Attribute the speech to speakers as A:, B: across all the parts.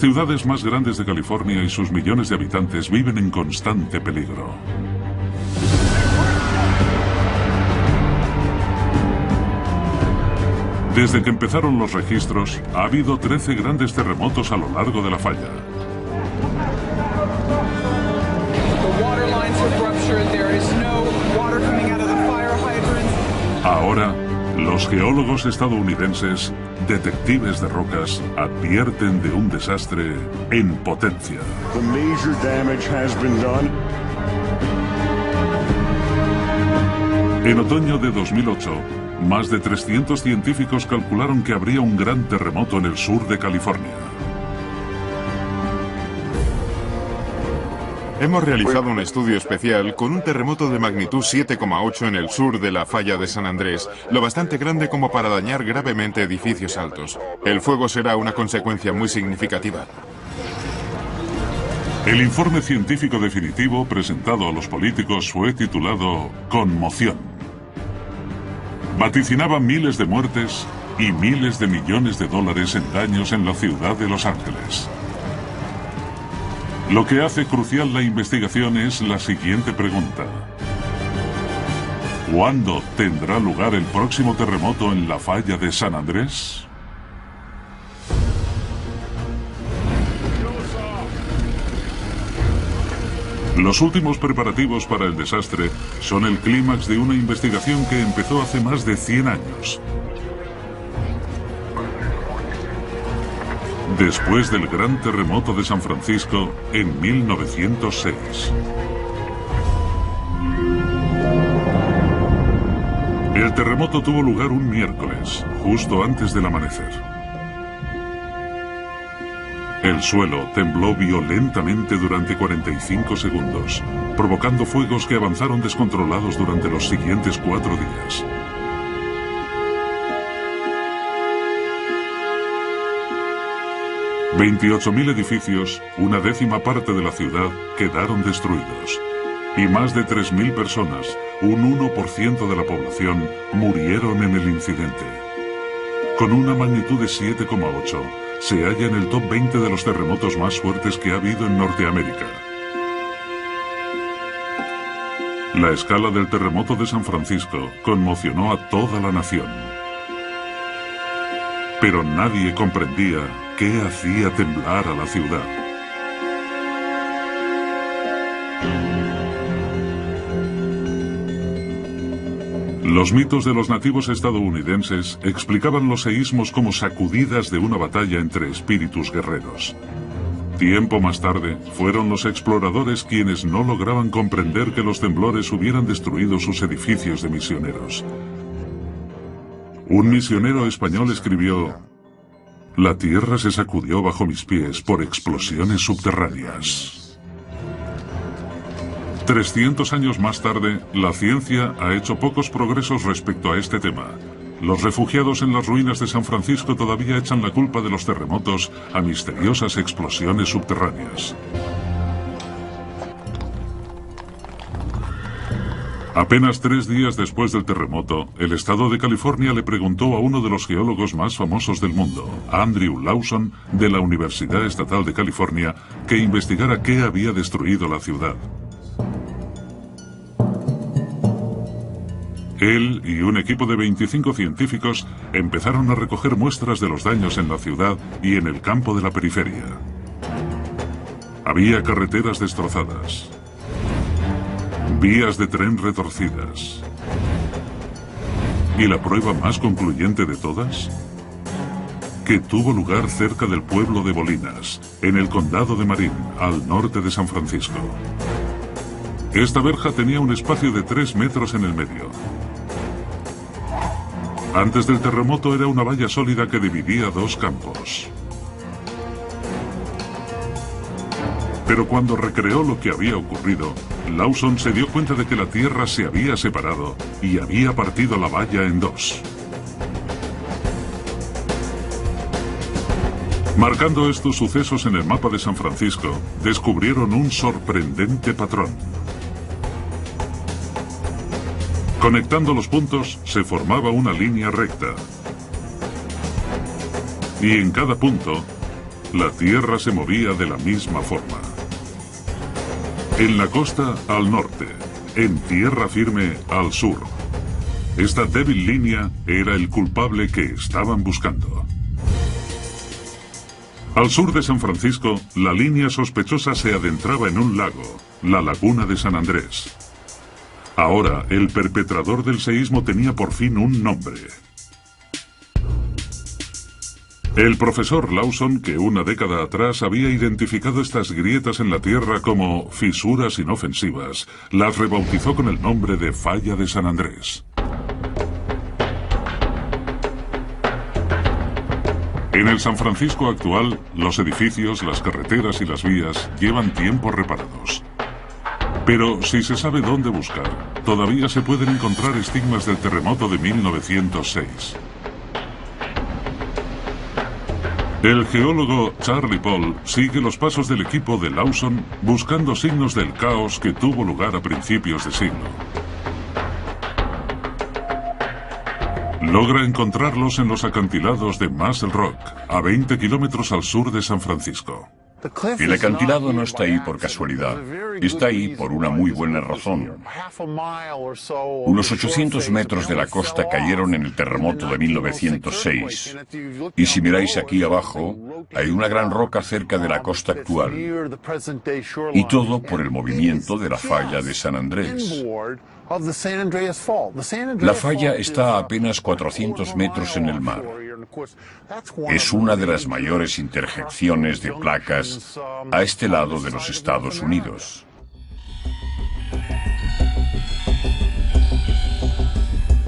A: ciudades más grandes de California y sus millones de habitantes viven en constante peligro. Desde que empezaron los registros, ha habido 13 grandes terremotos a lo largo de la falla. Ahora, los geólogos estadounidenses, detectives de rocas, advierten de un desastre en potencia. En otoño de 2008, más de 300 científicos calcularon que habría un gran terremoto en el sur de California.
B: Hemos realizado un estudio especial con un terremoto de magnitud 7,8 en el sur de la falla de San Andrés, lo bastante grande como para dañar gravemente edificios altos. El fuego será una consecuencia muy significativa.
A: El informe científico definitivo presentado a los políticos fue titulado Conmoción. Vaticinaba miles de muertes y miles de millones de dólares en daños en la ciudad de Los Ángeles. Lo que hace crucial la investigación es la siguiente pregunta. ¿Cuándo tendrá lugar el próximo terremoto en la falla de San Andrés? Los últimos preparativos para el desastre son el clímax de una investigación que empezó hace más de 100 años. Después del gran terremoto de San Francisco en 1906. El terremoto tuvo lugar un miércoles, justo antes del amanecer. El suelo tembló violentamente durante 45 segundos, provocando fuegos que avanzaron descontrolados durante los siguientes 4 días. $28.000 edificios, una décima parte de la ciudad, quedaron destruidos. Y más de 3.000 personas, un 1% de la población, murieron en el incidente. Con una magnitud de 7,8, se halla en el top 20 de los terremotos más fuertes que ha habido en Norteamérica. La escala del terremoto de San Francisco conmocionó a toda la nación. Pero nadie comprendía qué hacía temblar a la ciudad. Los mitos de los nativos estadounidenses explicaban los seísmos como sacudidas de una batalla entre espíritus guerreros. Tiempo más tarde, fueron los exploradores quienes no lograban comprender que los temblores hubieran destruido sus edificios de misioneros. Un misionero español escribió: «La tierra se sacudió bajo mis pies por explosiones subterráneas». 300 años más tarde, la ciencia ha hecho pocos progresos respecto a este tema. Los refugiados en las ruinas de San Francisco todavía echan la culpa de los terremotos a misteriosas explosiones subterráneas. Apenas 3 días después del terremoto, el estado de California le preguntó a uno de los geólogos más famosos del mundo, Andrew Lawson, de la Universidad Estatal de California, que investigara qué había destruido la ciudad. Él y un equipo de 25 científicos empezaron a recoger muestras de los daños en la ciudad y en el campo de la periferia. Había carreteras destrozadas, vías de tren retorcidas. ¿Y la prueba más concluyente de todas? Que tuvo lugar cerca del pueblo de Bolinas, en el condado de Marin, al norte de San Francisco. Esta verja tenía un espacio de 3 metros en el medio. Antes del terremoto era una valla sólida que dividía 2 campos. Pero cuando recreó lo que había ocurrido, Lawson se dio cuenta de que la tierra se había separado y había partido la valla en 2. Marcando estos sucesos en el mapa de San Francisco, descubrieron un sorprendente patrón. Conectando los puntos, se formaba una línea recta. Y en cada punto, la Tierra se movía de la misma forma. En la costa, al norte. En tierra firme, al sur. Esta débil línea era el culpable que estaban buscando. Al sur de San Francisco, la línea sospechosa se adentraba en un lago, la Laguna de San Andrés. Ahora, el perpetrador del seísmo tenía por fin un nombre. El profesor Lawson, que una década atrás había identificado estas grietas en la Tierra como fisuras inofensivas, las rebautizó con el nombre de Falla de San Andrés. En el San Francisco actual, los edificios, las carreteras y las vías llevan tiempo reparados. Pero si se sabe dónde buscar, todavía se pueden encontrar estigmas del terremoto de 1906. El geólogo Charlie Paul sigue los pasos del equipo de Lawson buscando signos del caos que tuvo lugar a principios de siglo. Logra encontrarlos en los acantilados de Muscle Rock, a 20 kilómetros al sur de San Francisco.
C: El acantilado no está ahí por casualidad, está ahí por una muy buena razón. Unos 800 metros de la costa cayeron en el terremoto de 1906. Y si miráis aquí abajo, hay una gran roca cerca de la costa actual. Y todo por el movimiento de la falla de San Andrés. La falla está a apenas 400 metros en el mar. Es una de las mayores interjecciones de placas a este lado de los Estados Unidos.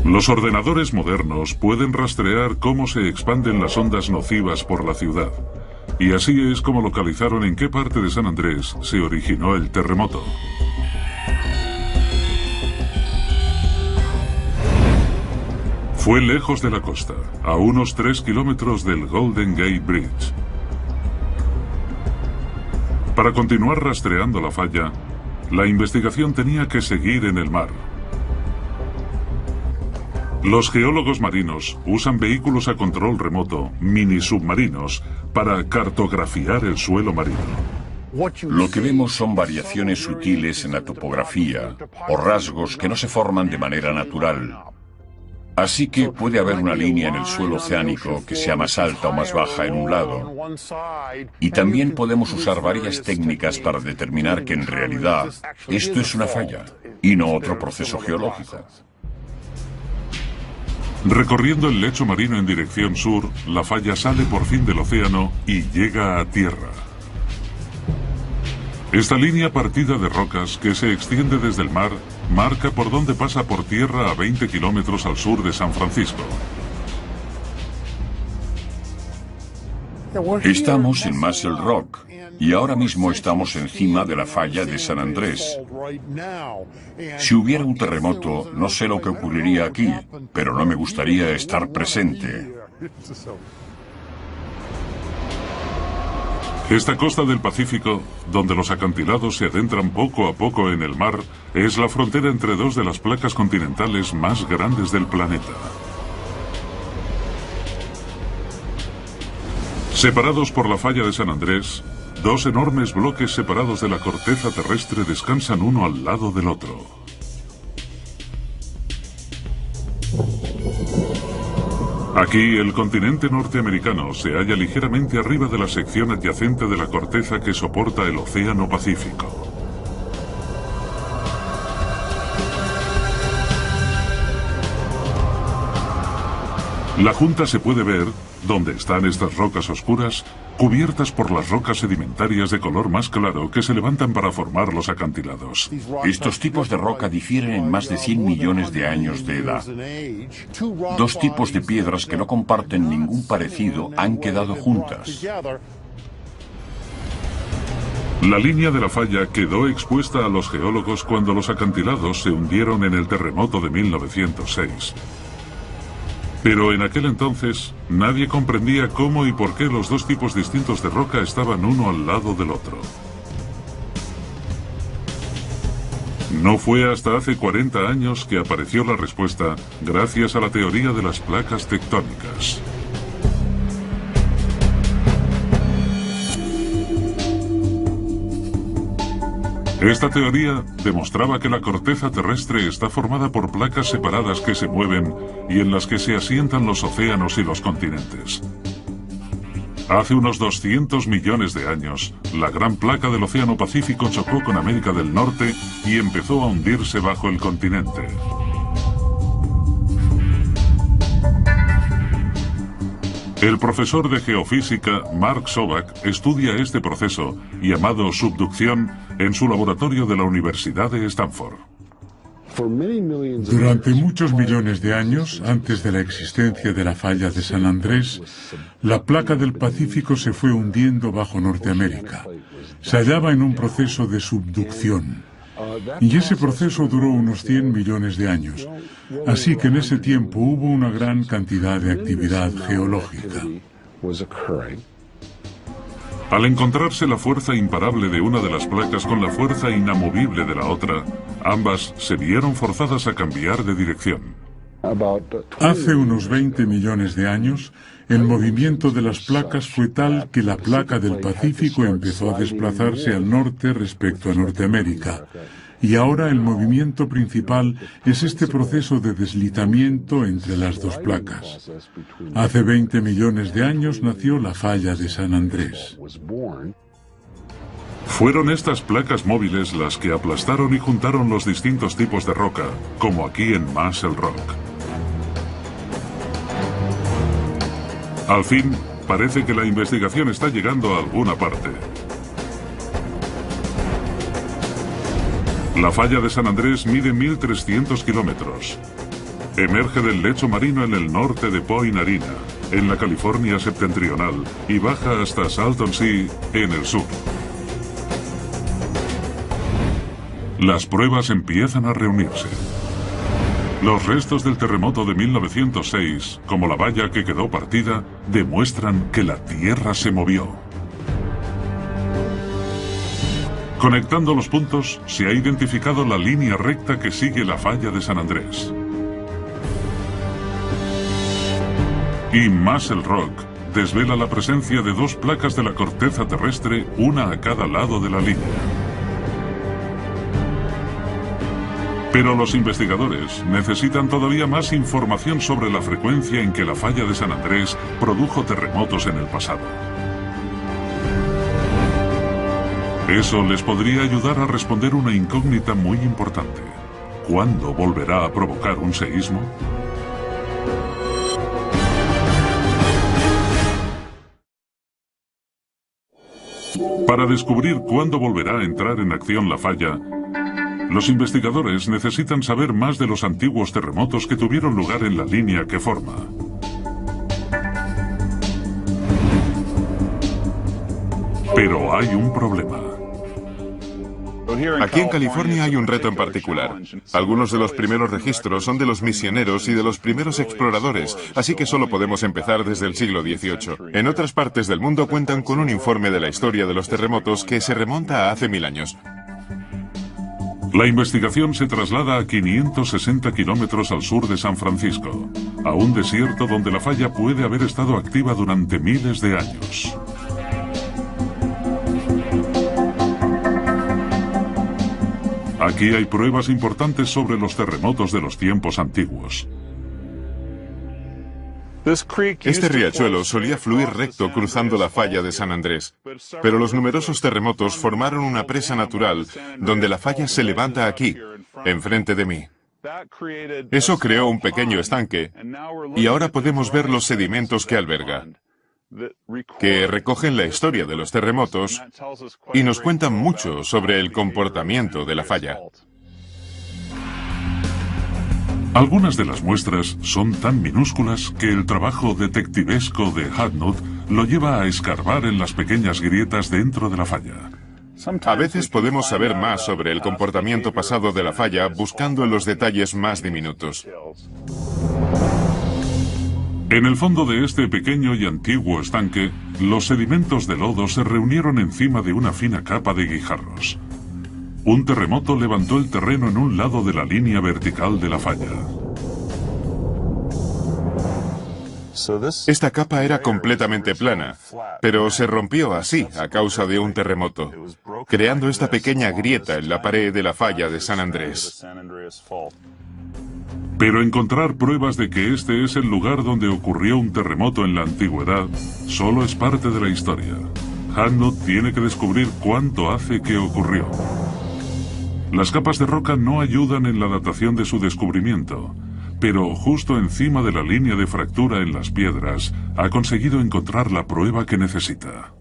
A: Los ordenadores modernos pueden rastrear cómo se expanden las ondas nocivas por la ciudad. Y así es como localizaron en qué parte de San Andrés se originó el terremoto. Fue lejos de la costa, a unos 3 kilómetros del Golden Gate Bridge. Para continuar rastreando la falla, la investigación tenía que seguir en el mar. Los geólogos marinos usan vehículos a control remoto, mini submarinos, para cartografiar el suelo marino.
C: Lo que vemos son variaciones sutiles en la topografía o rasgos que no se forman de manera natural. Así que puede haber una línea en el suelo oceánico que sea más alta o más baja en un lado. Y también podemos usar varias técnicas para determinar que en realidad esto es una falla y no otro proceso geológico.
A: Recorriendo el lecho marino en dirección sur, la falla sale por fin del océano y llega a tierra. Esta línea partida de rocas que se extiende desde el mar marca por dónde pasa por tierra a 20 kilómetros al sur de San Francisco.
C: Estamos en Muscle Rock y ahora mismo estamos encima de la falla de San Andrés. Si hubiera un terremoto, no sé lo que ocurriría aquí, pero no me gustaría estar presente.
A: Esta costa del Pacífico, donde los acantilados se adentran poco a poco en el mar, es la frontera entre dos de las placas continentales más grandes del planeta. Separados por la falla de San Andrés, dos enormes bloques separados de la corteza terrestre descansan uno al lado del otro. Aquí, el continente norteamericano se halla ligeramente arriba de la sección adyacente de la corteza que soporta el Océano Pacífico. La junta se puede ver, donde están estas rocas oscuras, cubiertas por las rocas sedimentarias de color más claro que se levantan para formar los acantilados.
C: Estos tipos de roca difieren en más de 100 millones de años de edad. Dos tipos de piedras que no comparten ningún parecido han quedado juntas.
A: La línea de la falla quedó expuesta a los geólogos cuando los acantilados se hundieron en el terremoto de 1906. Pero en aquel entonces, nadie comprendía cómo y por qué los dos tipos distintos de roca estaban uno al lado del otro. No fue hasta hace 40 años que apareció la respuesta gracias a la teoría de las placas tectónicas. Esta teoría demostraba que la corteza terrestre está formada por placas separadas que se mueven y en las que se asientan los océanos y los continentes. Hace unos 200 millones de años, la gran placa del Océano Pacífico chocó con América del Norte y empezó a hundirse bajo el continente. El profesor de geofísica Mark Sobak estudia este proceso, llamado subducción, en su laboratorio de la Universidad de Stanford.
D: Durante muchos millones de años, antes de la existencia de la falla de San Andrés, la placa del Pacífico se fue hundiendo bajo Norteamérica. Se hallaba en un proceso de subducción. Y ese proceso duró unos 100 millones de años. Así que en ese tiempo hubo una gran cantidad de actividad geológica.
A: Al encontrarse la fuerza imparable de una de las placas con la fuerza inamovible de la otra, ambas se vieron forzadas a cambiar de dirección.
D: Hace unos 20 millones de años, el movimiento de las placas fue tal que la placa del Pacífico empezó a desplazarse al norte respecto a Norteamérica. Y ahora el movimiento principal es este proceso de deslizamiento entre las dos placas. Hace 20 millones de años nació la falla de San Andrés.
A: Fueron estas placas móviles las que aplastaron y juntaron los distintos tipos de roca, como aquí en Muscle Rock. Al fin, parece que la investigación está llegando a alguna parte. La falla de San Andrés mide 1.300 kilómetros. Emerge del lecho marino en el norte de Point Arena, en la California septentrional, y baja hasta Salton Sea, en el sur. Las pruebas empiezan a reunirse. Los restos del terremoto de 1906, como la valla que quedó partida, demuestran que la Tierra se movió. Conectando los puntos, se ha identificado la línea recta que sigue la falla de San Andrés. Y Muscle Rock desvela la presencia de dos placas de la corteza terrestre, una a cada lado de la línea. Pero los investigadores necesitan todavía más información sobre la frecuencia en que la falla de San Andrés produjo terremotos en el pasado. Eso les podría ayudar a responder una incógnita muy importante. ¿Cuándo volverá a provocar un seísmo? Para descubrir cuándo volverá a entrar en acción la falla, los investigadores necesitan saber más de los antiguos terremotos que tuvieron lugar en la línea que forma. Pero hay un problema.
B: Aquí en California hay un reto en particular. Algunos de los primeros registros son de los misioneros y de los primeros exploradores, así que solo podemos empezar desde el siglo XVIII. En otras partes del mundo cuentan con un informe de la historia de los terremotos que se remonta a hace 1000 años.
A: La investigación se traslada a 560 kilómetros al sur de San Francisco, a un desierto donde la falla puede haber estado activa durante miles de años. Aquí hay pruebas importantes sobre los terremotos de los tiempos antiguos.
B: Este riachuelo solía fluir recto cruzando la falla de San Andrés, pero los numerosos terremotos formaron una presa natural donde la falla se levanta aquí, enfrente de mí. Eso creó un pequeño estanque y ahora podemos ver los sedimentos que alberga, que recogen la historia de los terremotos y nos cuentan mucho sobre el comportamiento de la falla.
A: Algunas de las muestras son tan minúsculas que el trabajo detectivesco de Hadnut lo lleva a escarbar en las pequeñas grietas dentro de la falla.
B: A veces podemos saber más sobre el comportamiento pasado de la falla buscando en los detalles más diminutos.
A: En el fondo de este pequeño y antiguo estanque, los sedimentos de lodo se reunieron encima de una fina capa de guijarros. Un terremoto levantó el terreno en un lado de la línea vertical de la falla.
B: Esta capa era completamente plana, pero se rompió así a causa de un terremoto, creando esta pequeña grieta en la pared de la falla de San Andrés.
A: Pero encontrar pruebas de que este es el lugar donde ocurrió un terremoto en la antigüedad solo es parte de la historia. Hadnot tiene que descubrir cuánto hace que ocurrió. Las capas de roca no ayudan en la datación de su descubrimiento, pero justo encima de la línea de fractura en las piedras ha conseguido encontrar la prueba que necesita.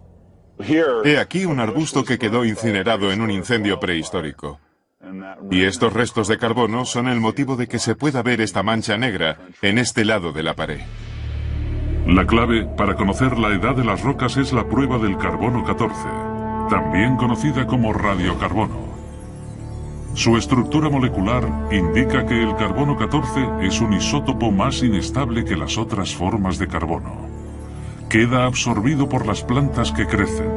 B: He aquí un arbusto que quedó incinerado en un incendio prehistórico. Y estos restos de carbono son el motivo de que se pueda ver esta mancha negra en este lado de la pared.
A: La clave para conocer la edad de las rocas es la prueba del carbono 14, también conocida como radiocarbono. Su estructura molecular indica que el carbono 14 es un isótopo más inestable que las otras formas de carbono. Queda absorbido por las plantas que crecen.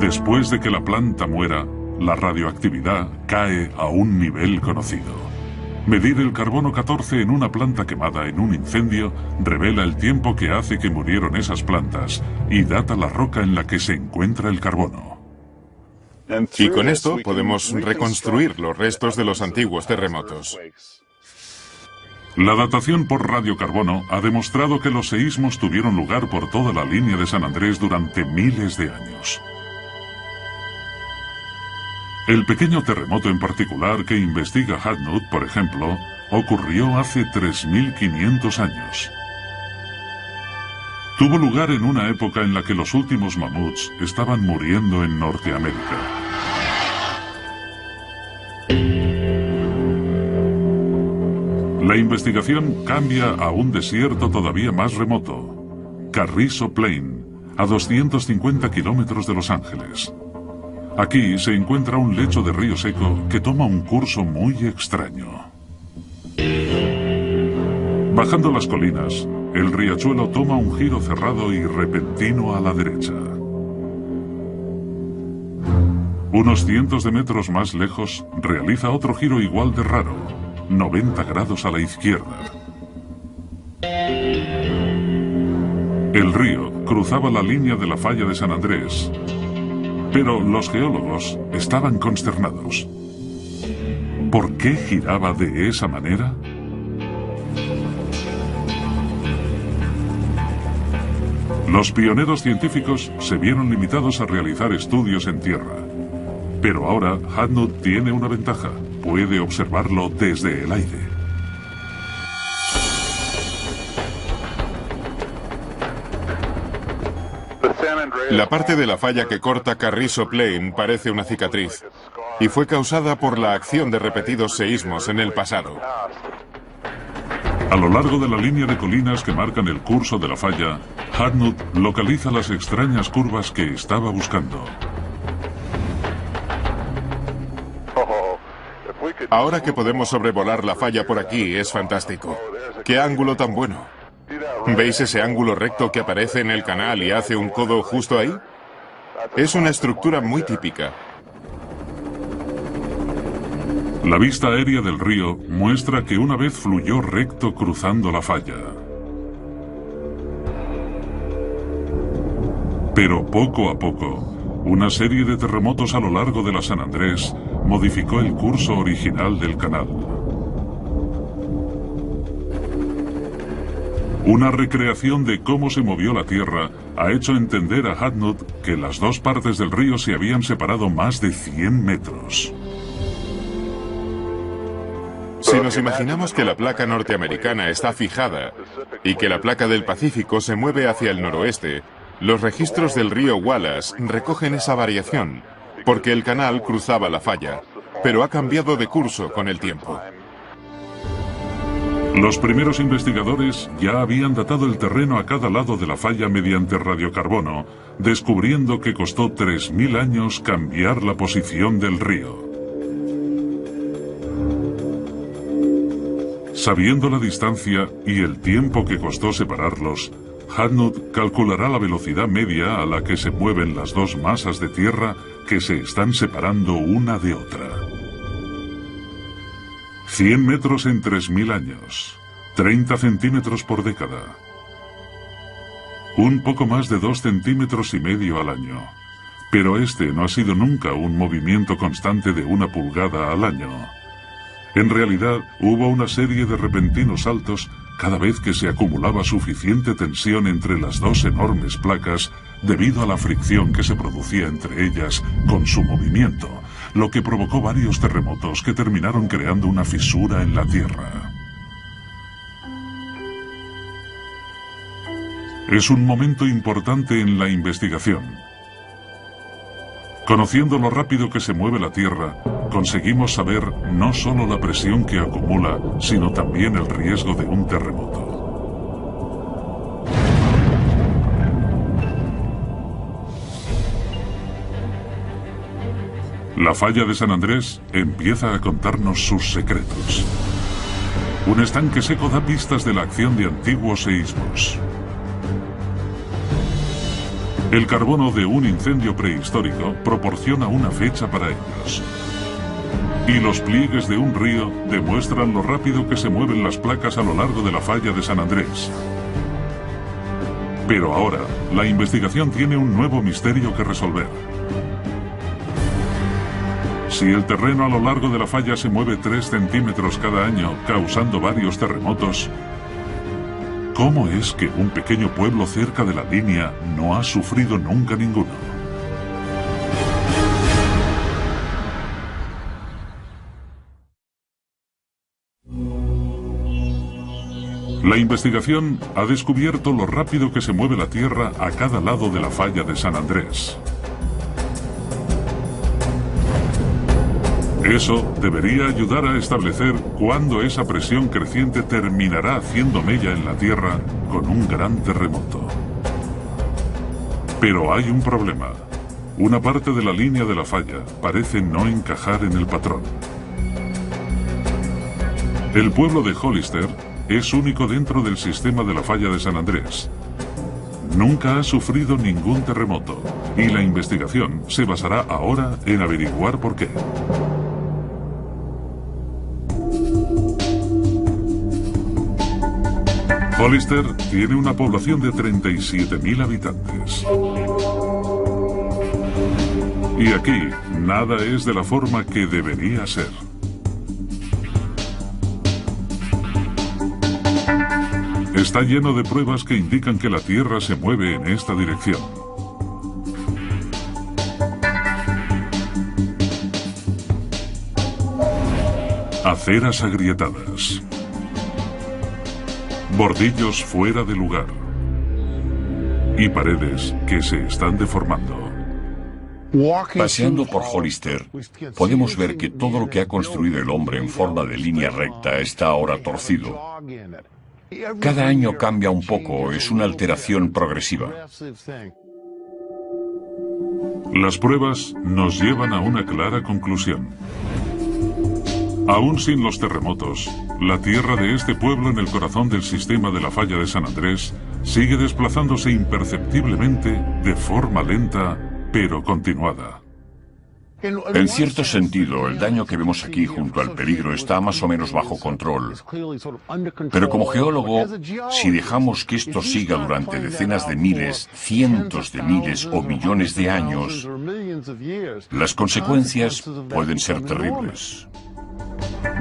A: Después de que la planta muera, la radioactividad cae a un nivel conocido. Medir el carbono 14 en una planta quemada en un incendio revela el tiempo que hace que murieron esas plantas y data la roca en la que se encuentra el carbono.
B: Y con esto podemos reconstruir los restos de los antiguos terremotos.
A: La datación por radiocarbono ha demostrado que los seísmos tuvieron lugar por toda la línea de San Andrés durante miles de años. El pequeño terremoto en particular que investiga Hadnot, por ejemplo, ocurrió hace 3.500 años. Tuvo lugar en una época en la que los últimos mamuts estaban muriendo en Norteamérica. La investigación cambia a un desierto todavía más remoto, Carrizo Plain, a 250 kilómetros de Los Ángeles. Aquí se encuentra un lecho de río seco que toma un curso muy extraño. Bajando las colinas, el riachuelo toma un giro cerrado y repentino a la derecha. Unos cientos de metros más lejos, realiza otro giro igual de raro, 90 grados a la izquierda. El río cruzaba la línea de la falla de San Andrés, pero los geólogos estaban consternados. ¿Por qué giraba de esa manera? Los pioneros científicos se vieron limitados a realizar estudios en tierra. Pero ahora Hadnot tiene una ventaja. Puede observarlo desde el aire.
B: La parte de la falla que corta Carrizo Plain parece una cicatriz, y fue causada por la acción de repetidos seísmos en el pasado.
A: A lo largo de la línea de colinas que marcan el curso de la falla, Hadnot localiza las extrañas curvas que estaba buscando.
B: Ahora que podemos sobrevolar la falla por aquí, es fantástico. ¡Qué ángulo tan bueno! ¿Veis ese ángulo recto que aparece en el canal y hace un codo justo ahí? Es una estructura muy típica.
A: La vista aérea del río muestra que una vez fluyó recto cruzando la falla. Pero poco a poco, una serie de terremotos a lo largo de la San Andrés modificó el curso original del canal. Una recreación de cómo se movió la Tierra ha hecho entender a Hadnot que las dos partes del río se habían separado más de 100 metros.
B: Si nos imaginamos que la placa norteamericana está fijada y que la placa del Pacífico se mueve hacia el noroeste, los registros del río Wallace recogen esa variación, porque el canal cruzaba la falla, pero ha cambiado de curso con el tiempo.
A: Los primeros investigadores ya habían datado el terreno a cada lado de la falla mediante radiocarbono, descubriendo que costó 3.000 años cambiar la posición del río. Sabiendo la distancia y el tiempo que costó separarlos, Hadnot calculará la velocidad media a la que se mueven las dos masas de tierra que se están separando una de otra. 100 metros en 3.000 años, 30 centímetros por década. un poco más de 2,5 centímetros al año. Pero este no ha sido nunca un movimiento constante de 1 pulgada al año. En realidad, hubo una serie de repentinos saltos cada vez que se acumulaba suficiente tensión entre las dos enormes placas debido a la fricción que se producía entre ellas con su movimiento, lo que provocó varios terremotos que terminaron creando una fisura en la Tierra. Es un momento importante en la investigación. Conociendo lo rápido que se mueve la Tierra, conseguimos saber no solo la presión que acumula, sino también el riesgo de un terremoto. La falla de San Andrés empieza a contarnos sus secretos. Un estanque seco da pistas de la acción de antiguos seísmos. El carbono de un incendio prehistórico proporciona una fecha para ellos. Y los pliegues de un río demuestran lo rápido que se mueven las placas a lo largo de la falla de San Andrés. Pero ahora, la investigación tiene un nuevo misterio que resolver. Si el terreno a lo largo de la falla se mueve 3 centímetros cada año, causando varios terremotos, ¿cómo es que un pequeño pueblo cerca de la línea no ha sufrido nunca ninguno? La investigación ha descubierto lo rápido que se mueve la Tierra a cada lado de la falla de San Andrés. Eso debería ayudar a establecer cuándo esa presión creciente terminará haciendo mella en la Tierra con un gran terremoto. Pero hay un problema. Una parte de la línea de la falla parece no encajar en el patrón. El pueblo de Hollister es único dentro del sistema de la falla de San Andrés. Nunca ha sufrido ningún terremoto y la investigación se basará ahora en averiguar por qué. Hollister tiene una población de 37.000 habitantes. Y aquí, nada es de la forma que debería ser. Está lleno de pruebas que indican que la Tierra se mueve en esta dirección. Aceras agrietadas. Bordillos fuera de lugar. Y paredes que se están deformando.
C: Paseando por Hollister, podemos ver que todo lo que ha construido el hombre en forma de línea recta está ahora torcido. Cada año cambia un poco, es una alteración progresiva.
A: Las pruebas nos llevan a una clara conclusión. Aún sin los terremotos, la tierra de este pueblo en el corazón del sistema de la falla de San Andrés sigue desplazándose imperceptiblemente de forma lenta, pero continuada.
C: En cierto sentido, el daño que vemos aquí junto al peligro está más o menos bajo control. Pero como geólogo, si dejamos que esto siga durante decenas de miles, cientos de miles o millones de años, las consecuencias pueden ser terribles.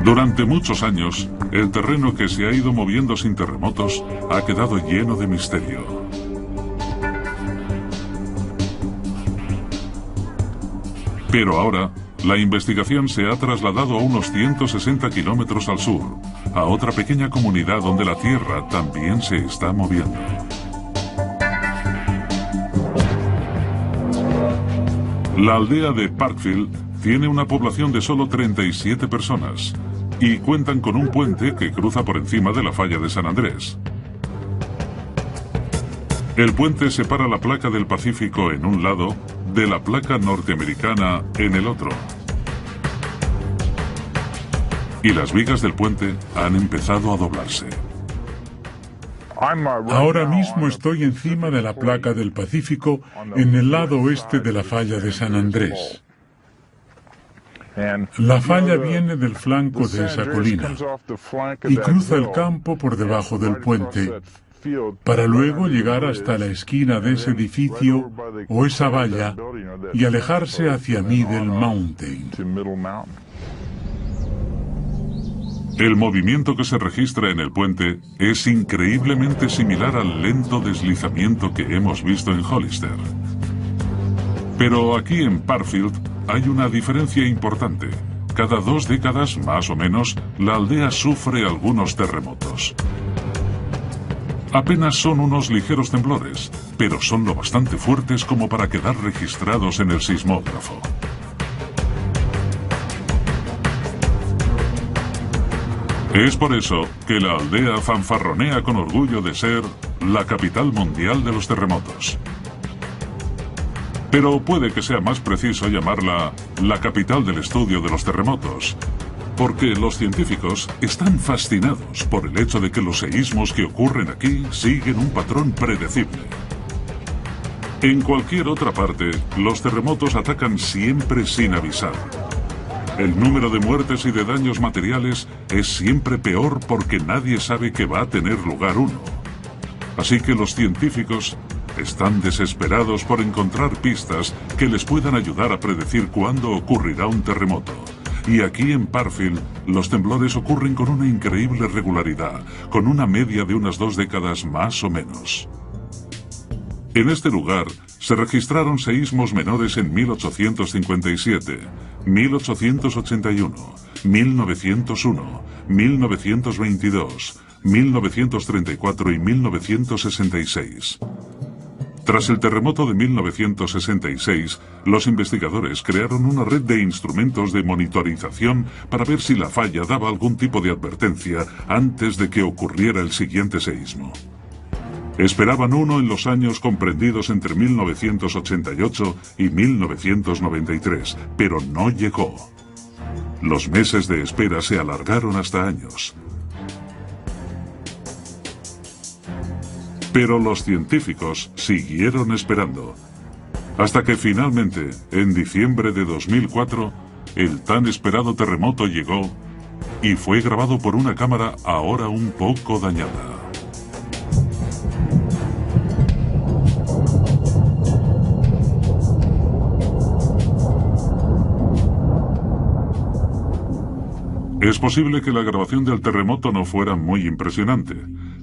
A: Durante muchos años, el terreno que se ha ido moviendo sin terremotos ha quedado lleno de misterio. Pero ahora, la investigación se ha trasladado a unos 160 kilómetros al sur, a otra pequeña comunidad donde la Tierra también se está moviendo. La aldea de Parkfield tiene una población de solo 37 personas y cuentan con un puente que cruza por encima de la falla de San Andrés. El puente separa la placa del Pacífico en un lado de la placa norteamericana en el otro. Y las vigas del puente han empezado a doblarse.
D: Ahora mismo estoy encima de la placa del Pacífico en el lado oeste de la falla de San Andrés. La falla viene del flanco de esa colina y cruza el campo por debajo del puente para luego llegar hasta la esquina de ese edificio o esa valla y alejarse hacia Middle Mountain.
A: El movimiento que se registra en el puente es increíblemente similar al lento deslizamiento que hemos visto en Hollister. Pero aquí en Parfield hay una diferencia importante. Cada 2 décadas, más o menos, la aldea sufre algunos terremotos. Apenas son unos ligeros temblores, pero son lo bastante fuertes como para quedar registrados en el sismógrafo. Es por eso que la aldea fanfarronea con orgullo de ser la capital mundial de los terremotos. Pero puede que sea más preciso llamarla la capital del estudio de los terremotos, porque los científicos están fascinados por el hecho de que los seísmos que ocurren aquí siguen un patrón predecible. En cualquier otra parte, los terremotos atacan siempre sin avisar. El número de muertes y de daños materiales es siempre peor porque nadie sabe que va a tener lugar uno. Así que los científicos están desesperados por encontrar pistas que les puedan ayudar a predecir cuándo ocurrirá un terremoto. Y aquí en Parfield, los temblores ocurren con una increíble regularidad, con una media de unas 2 décadas más o menos. En este lugar se registraron seísmos menores en 1857, 1881, 1901, 1922, 1934 y 1966. Tras el terremoto de 1966, los investigadores crearon una red de instrumentos de monitorización para ver si la falla daba algún tipo de advertencia antes de que ocurriera el siguiente seísmo. Esperaban uno en los años comprendidos entre 1988 y 1993, pero no llegó. Los meses de espera se alargaron hasta años. Pero los científicos siguieron esperando, hasta que finalmente, en diciembre de 2004, el tan esperado terremoto llegó y fue grabado por una cámara ahora un poco dañada. Es posible que la grabación del terremoto no fuera muy impresionante,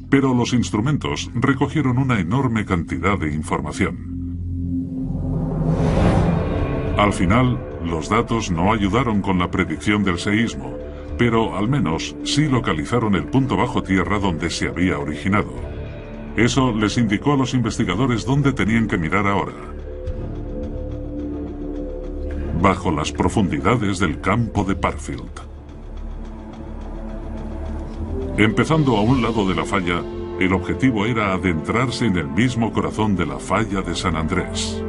A: pero los instrumentos recogieron una enorme cantidad de información. Al final, los datos no ayudaron con la predicción del seísmo, pero al menos sí localizaron el punto bajo tierra donde se había originado. Eso les indicó a los investigadores dónde tenían que mirar ahora. Bajo las profundidades del campo de Parfield. Empezando a un lado de la falla, el objetivo era adentrarse en el mismo corazón de la falla de San Andrés.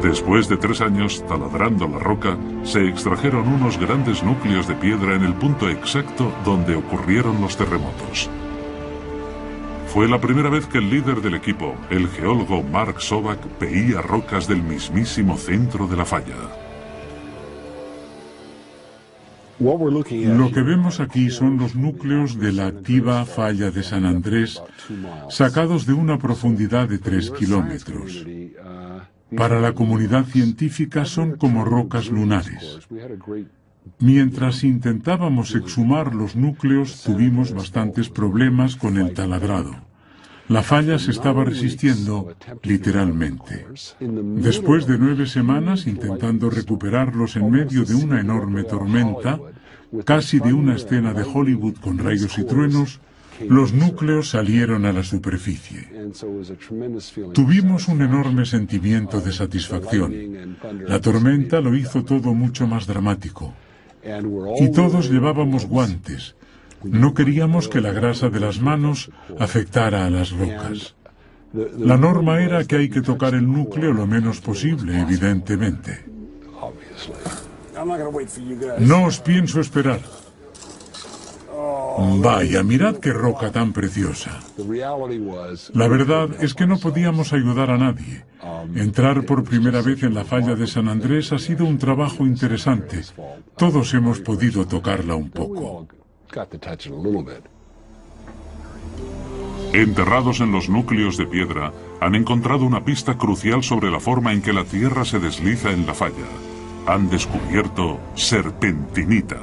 A: Después de 3 años taladrando la roca, se extrajeron unos grandes núcleos de piedra en el punto exacto donde ocurrieron los terremotos. Fue la primera vez que el líder del equipo, el geólogo Mark Sobak, veía rocas del mismísimo centro de la falla.
D: Lo que vemos aquí son los núcleos de la activa falla de San Andrés, sacados de una profundidad de 3 kilómetros. Para la comunidad científica son como rocas lunares. Mientras intentábamos exhumar los núcleos, tuvimos bastantes problemas con el taladrado. La falla se estaba resistiendo, literalmente. Después de 9 semanas intentando recuperarlos en medio de una enorme tormenta, casi de una escena de Hollywood con rayos y truenos, los núcleos salieron a la superficie. Tuvimos un enorme sentimiento de satisfacción. La tormenta lo hizo todo mucho más dramático. Y todos llevábamos guantes. No queríamos que la grasa de las manos afectara a las rocas. La norma era que hay que tocar el núcleo lo menos posible, evidentemente. No os pienso esperar. Vaya, mirad qué roca tan preciosa. La verdad es que no podíamos ayudar a nadie. Entrar por primera vez en la falla de San Andrés ha sido un trabajo interesante. Todos hemos podido tocarla un poco.
A: Enterrados en los núcleos de piedra, han encontrado una pista crucial sobre la forma en que la Tierra se desliza en la falla. Han descubierto serpentinita.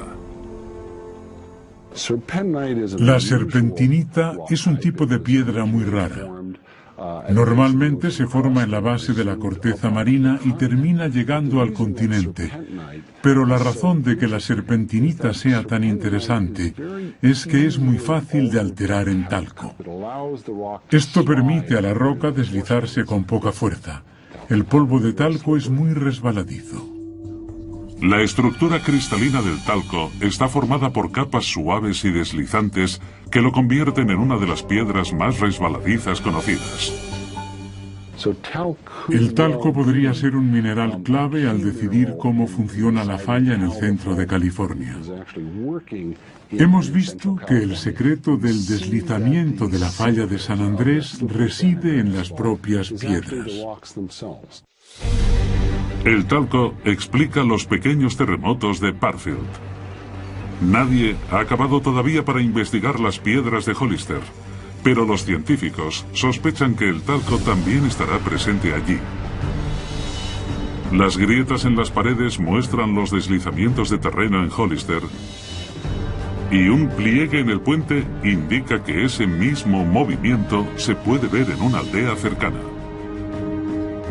D: La serpentinita es un tipo de piedra muy rara. Normalmente se forma en la base de la corteza marina y termina llegando al continente. Pero la razón de que la serpentinita sea tan interesante es que es muy fácil de alterar en talco. Esto permite a la roca deslizarse con poca fuerza. El polvo de talco es muy resbaladizo.
A: La estructura cristalina del talco está formada por capas suaves y deslizantes que lo convierten en una de las piedras más resbaladizas conocidas.
D: El talco podría ser un mineral clave al decidir cómo funciona la falla en el centro de California. Hemos visto que el secreto del deslizamiento de la falla de San Andrés reside en las propias piedras.
A: El talco explica los pequeños terremotos de Parfield. Nadie ha acabado todavía para investigar las piedras de Hollister, pero los científicos sospechan que el talco también estará presente allí. Las grietas en las paredes muestran los deslizamientos de terreno en Hollister, y un pliegue en el puente indica que ese mismo movimiento se puede ver en una aldea cercana.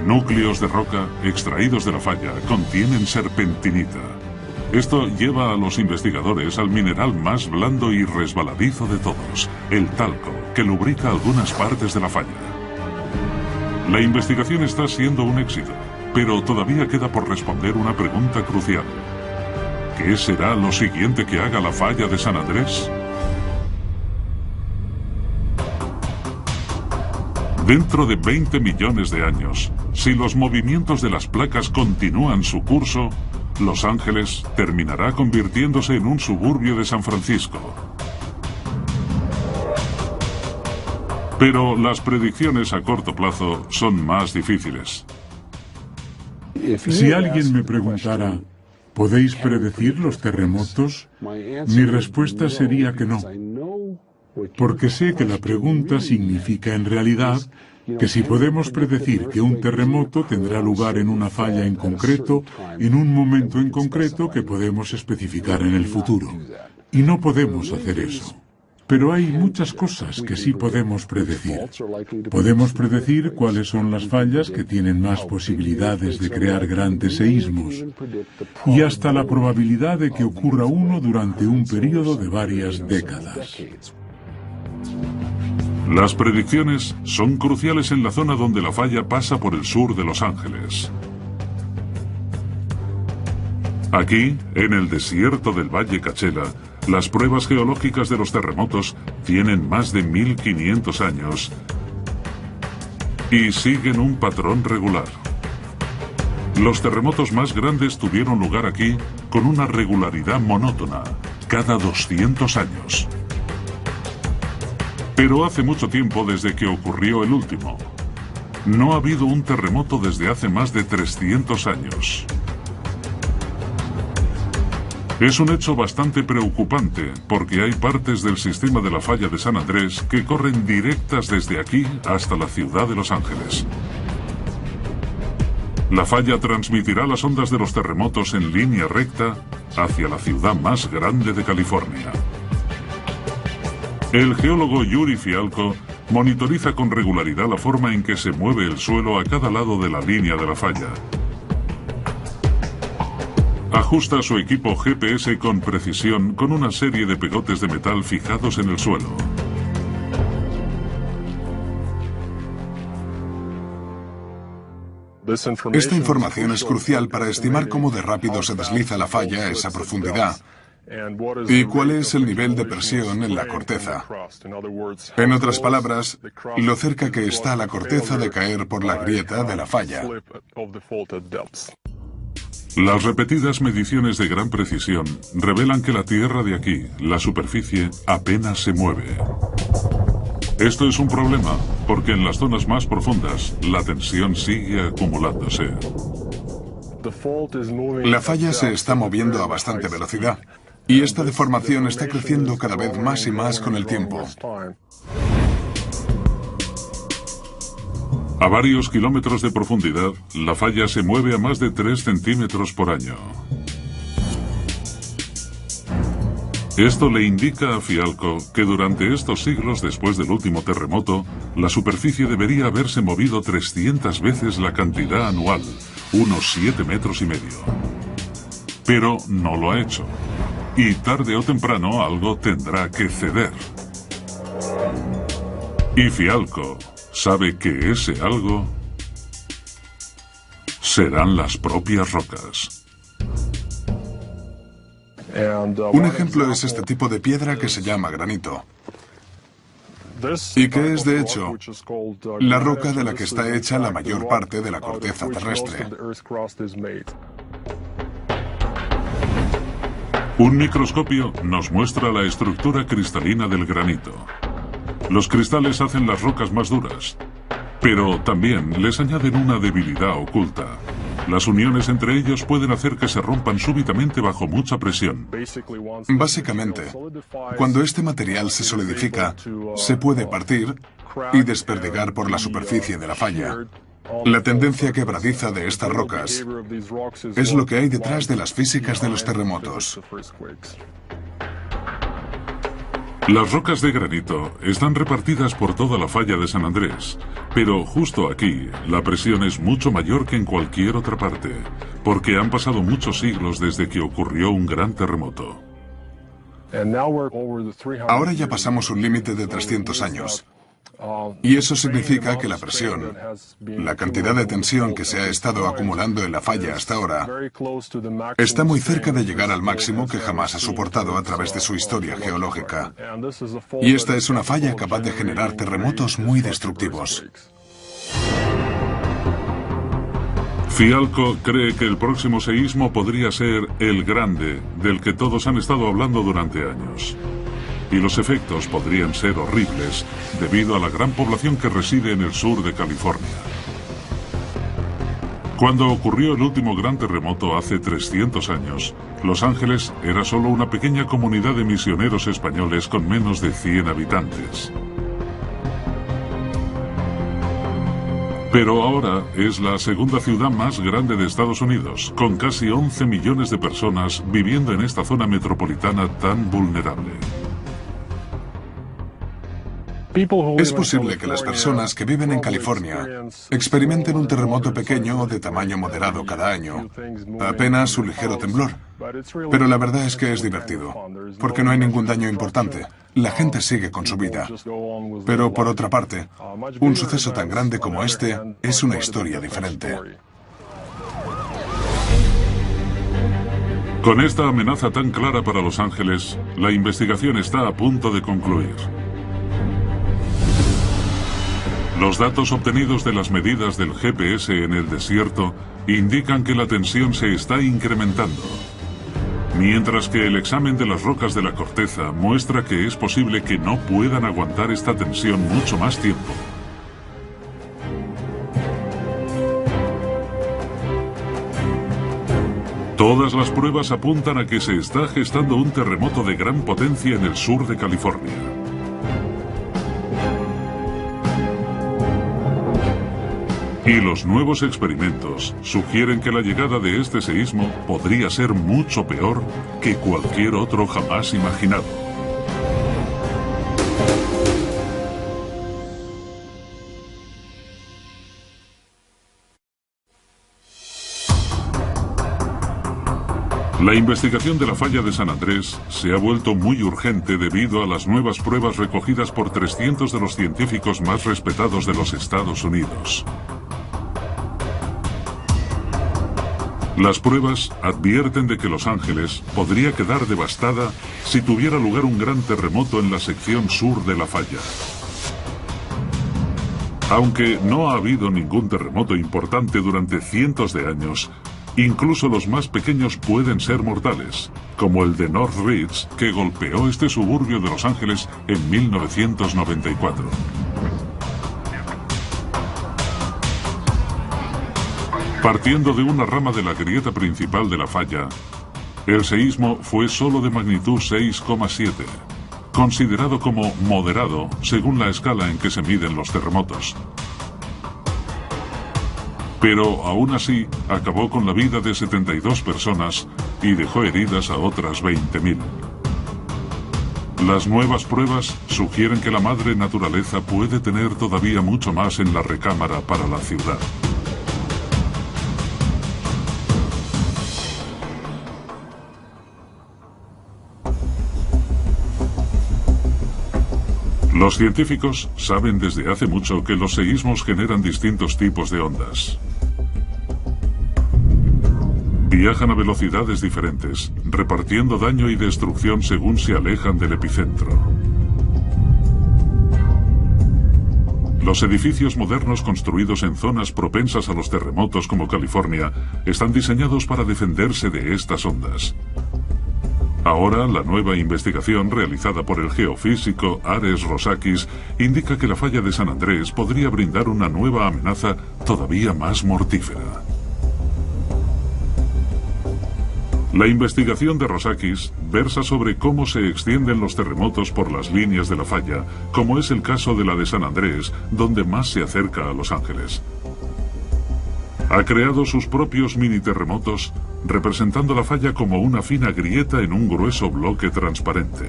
A: Núcleos de roca extraídos de la falla contienen serpentinita. Esto lleva a los investigadores al mineral más blando y resbaladizo de todos, el talco, que lubrica algunas partes de la falla. La investigación está siendo un éxito, pero todavía queda por responder una pregunta crucial. ¿Qué será lo siguiente que haga la falla de San Andrés? Dentro de 20 millones de años, si los movimientos de las placas continúan su curso, Los Ángeles terminará convirtiéndose en un suburbio de San Francisco. Pero las predicciones a corto plazo son más difíciles.
D: Si alguien me preguntara, ¿podéis predecir los terremotos? Mi respuesta sería que no. Porque sé que la pregunta significa en realidad que si podemos predecir que un terremoto tendrá lugar en una falla en concreto, en un momento en concreto que podemos especificar en el futuro. Y no podemos hacer eso. Pero hay muchas cosas que sí podemos predecir. Podemos predecir cuáles son las fallas que tienen más posibilidades de crear grandes seísmos. Y hasta la probabilidad de que ocurra uno durante un periodo de varias décadas.
A: Las predicciones son cruciales en la zona donde la falla pasa por el sur de Los Ángeles. Aquí, en el desierto del Valle Coachella, las pruebas geológicas de los terremotos tienen más de 1500 años y siguen un patrón regular. Los terremotos más grandes tuvieron lugar aquí con una regularidad monótona, cada 200 años. Pero hace mucho tiempo desde que ocurrió el último. No ha habido un terremoto desde hace más de 300 años. Es un hecho bastante preocupante porque hay partes del sistema de la falla de San Andrés que corren directas desde aquí hasta la ciudad de Los Ángeles. La falla transmitirá las ondas de los terremotos en línea recta hacia la ciudad más grande de California. El geólogo Yuri Fialko monitoriza con regularidad la forma en que se mueve el suelo a cada lado de la línea de la falla. Ajusta su equipo GPS con precisión con una serie de pegotes de metal fijados en el suelo.
E: Esta información es crucial para estimar cómo de rápido se desliza la falla a esa profundidad y cuál es el nivel de presión en la corteza. En otras palabras, lo cerca que está la corteza de caer por la grieta de la falla.
A: Las repetidas mediciones de gran precisión revelan que la tierra de aquí, la superficie, apenas se mueve. Esto es un problema, porque en las zonas más profundas, la tensión sigue acumulándose.
E: La falla se está moviendo a bastante velocidad, Y esta deformación está creciendo cada vez más y más con el tiempo.
A: A varios kilómetros de profundidad, la falla se mueve a más de 3 centímetros por año. Esto le indica a Fialco que durante estos siglos después del último terremoto, la superficie debería haberse movido 300 veces la cantidad anual, unos 7,5 metros. Pero no lo ha hecho. Y tarde o temprano algo tendrá que ceder. Y Fialco sabe que ese algo serán las propias rocas.
E: Un ejemplo es este tipo de piedra que se llama granito, y que es, de hecho, la roca de la que está hecha la mayor parte de la corteza terrestre.
A: Un microscopio nos muestra la estructura cristalina del granito. Los cristales hacen las rocas más duras, pero también les añaden una debilidad oculta. Las uniones entre ellos pueden hacer que se rompan súbitamente bajo mucha presión.
E: Básicamente, cuando este material se solidifica, se puede partir y desperdigar por la superficie de la falla. La tendencia quebradiza de estas rocas es lo que hay detrás de las físicas de los terremotos.
A: Las rocas de granito están repartidas por toda la falla de San Andrés, pero justo aquí la presión es mucho mayor que en cualquier otra parte, porque han pasado muchos siglos desde que ocurrió un gran terremoto.
E: Ahora ya pasamos un límite de 300 años. Y eso significa que la presión, la cantidad de tensión que se ha estado acumulando en la falla hasta ahora, está muy cerca de llegar al máximo que jamás ha soportado a través de su historia geológica. Y esta es una falla capaz de generar terremotos muy destructivos.
A: Fialco cree que el próximo seísmo podría ser el grande, del que todos han estado hablando durante años. Y los efectos podrían ser horribles debido a la gran población que reside en el sur de California. Cuando ocurrió el último gran terremoto hace 300 años, Los Ángeles era solo una pequeña comunidad de misioneros españoles con menos de 100 habitantes. Pero ahora es la segunda ciudad más grande de Estados Unidos, con casi 11 millones de personas viviendo en esta zona metropolitana tan vulnerable.
E: Es posible que las personas que viven en California experimenten un terremoto pequeño o de tamaño moderado cada año, apenas un ligero temblor. Pero la verdad es que es divertido, porque no hay ningún daño importante. La gente sigue con su vida. Pero por otra parte, un suceso tan grande como este es una historia diferente.
A: Con esta amenaza tan clara para Los Ángeles, la investigación está a punto de concluir. Los datos obtenidos de las medidas del GPS en el desierto indican que la tensión se está incrementando, mientras que el examen de las rocas de la corteza muestra que es posible que no puedan aguantar esta tensión mucho más tiempo. Todas las pruebas apuntan a que se está gestando un terremoto de gran potencia en el sur de California. Y los nuevos experimentos sugieren que la llegada de este seísmo podría ser mucho peor que cualquier otro jamás imaginado. La investigación de la falla de San Andrés se ha vuelto muy urgente debido a las nuevas pruebas recogidas por 300 de los científicos más respetados de los Estados Unidos. Las pruebas advierten de que Los Ángeles podría quedar devastada si tuviera lugar un gran terremoto en la sección sur de la falla. Aunque no ha habido ningún terremoto importante durante cientos de años, incluso los más pequeños pueden ser mortales, como el de North Ridge, que golpeó este suburbio de Los Ángeles en 1994. Partiendo de una rama de la grieta principal de la falla, El seísmo fue solo de magnitud 6,7, considerado como moderado según la escala en que se miden los terremotos. Pero aún así acabó con la vida de 72 personas y dejó heridas a otras 20.000. Las nuevas pruebas sugieren que la madre naturaleza puede tener todavía mucho más en la recámara para la ciudad. Los científicos saben desde hace mucho que los seísmos generan distintos tipos de ondas. Viajan a velocidades diferentes, repartiendo daño y destrucción según se alejan del epicentro. Los edificios modernos construidos en zonas propensas a los terremotos como California están diseñados para defenderse de estas ondas. Ahora, la nueva investigación realizada por el geofísico Ares Rosakis indica que la falla de San Andrés podría brindar una nueva amenaza todavía más mortífera. La investigación de Rosakis versa sobre cómo se extienden los terremotos por las líneas de la falla, como es el caso de la de San Andrés, donde más se acerca a Los Ángeles. Ha creado sus propios mini terremotos, representando la falla como una fina grieta en un grueso bloque transparente.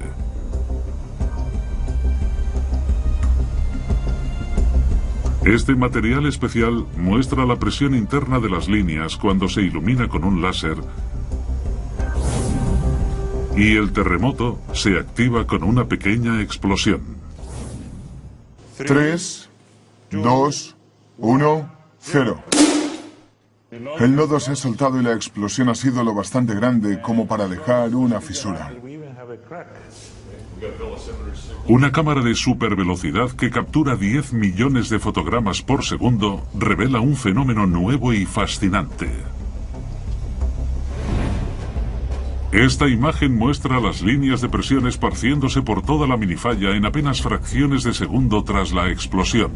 A: Este material especial muestra la presión interna de las líneas cuando se ilumina con un láser, y el terremoto se activa con una pequeña explosión.
F: 3, 2, 1, 0. El nodo se ha soltado y la explosión ha sido lo bastante grande como para dejar una fisura.
A: Una cámara de supervelocidad que captura 10 millones de fotogramas por segundo revela un fenómeno nuevo y fascinante. Esta imagen muestra las líneas de presión esparciéndose por toda la minifalla en apenas fracciones de segundo tras la explosión.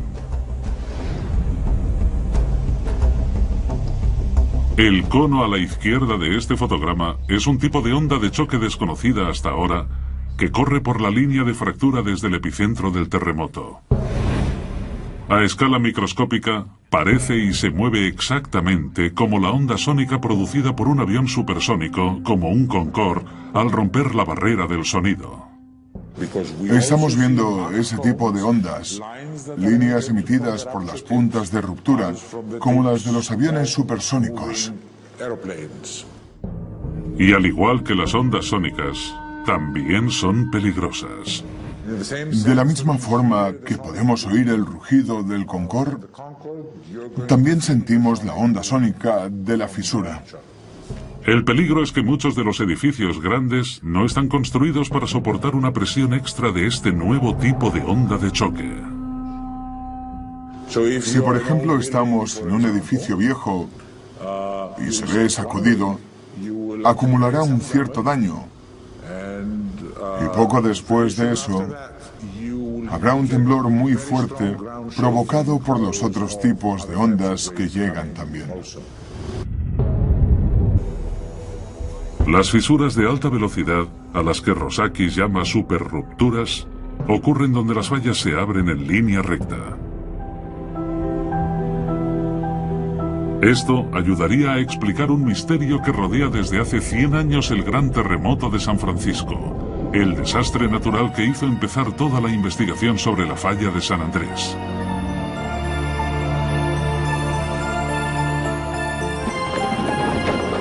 A: El cono a la izquierda de este fotograma es un tipo de onda de choque desconocida hasta ahora que corre por la línea de fractura desde el epicentro del terremoto. A escala microscópica, parece y se mueve exactamente como la onda sónica producida por un avión supersónico, como un Concorde, al romper la barrera del sonido.
F: Estamos viendo ese tipo de ondas, líneas emitidas por las puntas de ruptura, como las de los aviones supersónicos.
A: Y al igual que las ondas sónicas, también son peligrosas.
F: De la misma forma que podemos oír el rugido del Concorde, también sentimos la onda sónica de la fisura.
A: El peligro es que muchos de los edificios grandes no están construidos para soportar una presión extra de este nuevo tipo de onda de choque.
F: Si por ejemplo estamos en un edificio viejo y se ve sacudido, acumulará un cierto daño. Y poco después de eso, habrá un temblor muy fuerte provocado por los otros tipos de ondas que llegan también.
A: Las fisuras de alta velocidad, a las que Rosakis llama superrupturas, ocurren donde las fallas se abren en línea recta. Esto ayudaría a explicar un misterio que rodea desde hace 100 años el gran terremoto de San Francisco, el desastre natural que hizo empezar toda la investigación sobre la falla de San Andrés.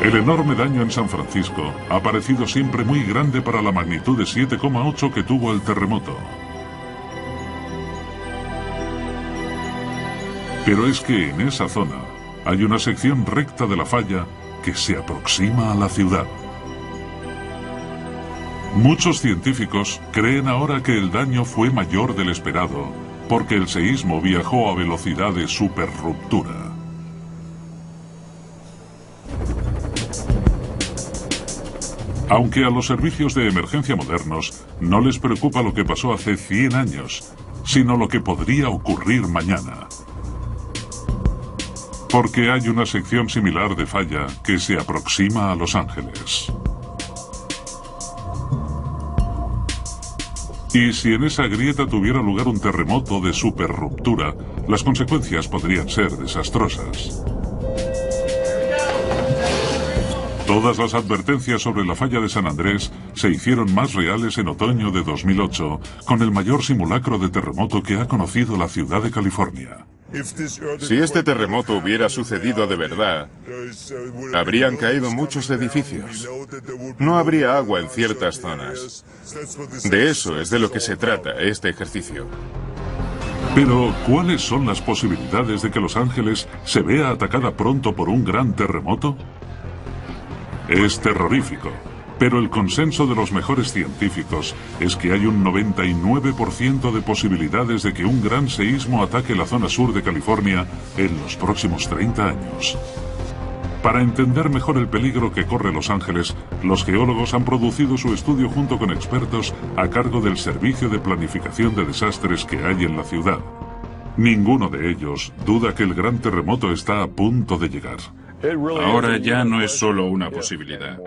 A: El enorme daño en San Francisco ha parecido siempre muy grande para la magnitud de 7,8 que tuvo el terremoto. Pero es que en esa zona hay una sección recta de la falla que se aproxima a la ciudad. Muchos científicos creen ahora que el daño fue mayor del esperado, porque el seísmo viajó a velocidad de superruptura. Aunque a los servicios de emergencia modernos no les preocupa lo que pasó hace 100 años, sino lo que podría ocurrir mañana. Porque hay una sección similar de falla que se aproxima a Los Ángeles. Y si en esa grieta tuviera lugar un terremoto de superruptura, las consecuencias podrían ser desastrosas. Todas las advertencias sobre la falla de San Andrés se hicieron más reales en otoño de 2008, con el mayor simulacro de terremoto que ha conocido la ciudad de California.
B: Si este terremoto hubiera sucedido de verdad, habrían caído muchos edificios. No habría agua en ciertas zonas. De eso es de lo que se trata este ejercicio.
A: Pero, ¿cuáles son las posibilidades de que Los Ángeles se vea atacada pronto por un gran terremoto? Es terrorífico, pero el consenso de los mejores científicos es que hay un 99% de posibilidades de que un gran seísmo ataque la zona sur de California en los próximos 30 años. Para entender mejor el peligro que corre Los Ángeles, los geólogos han producido su estudio junto con expertos a cargo del Servicio de Planificación de Desastres que hay en la ciudad. Ninguno de ellos duda que el gran terremoto está a punto de llegar.
G: Ahora ya no es solo una posibilidad.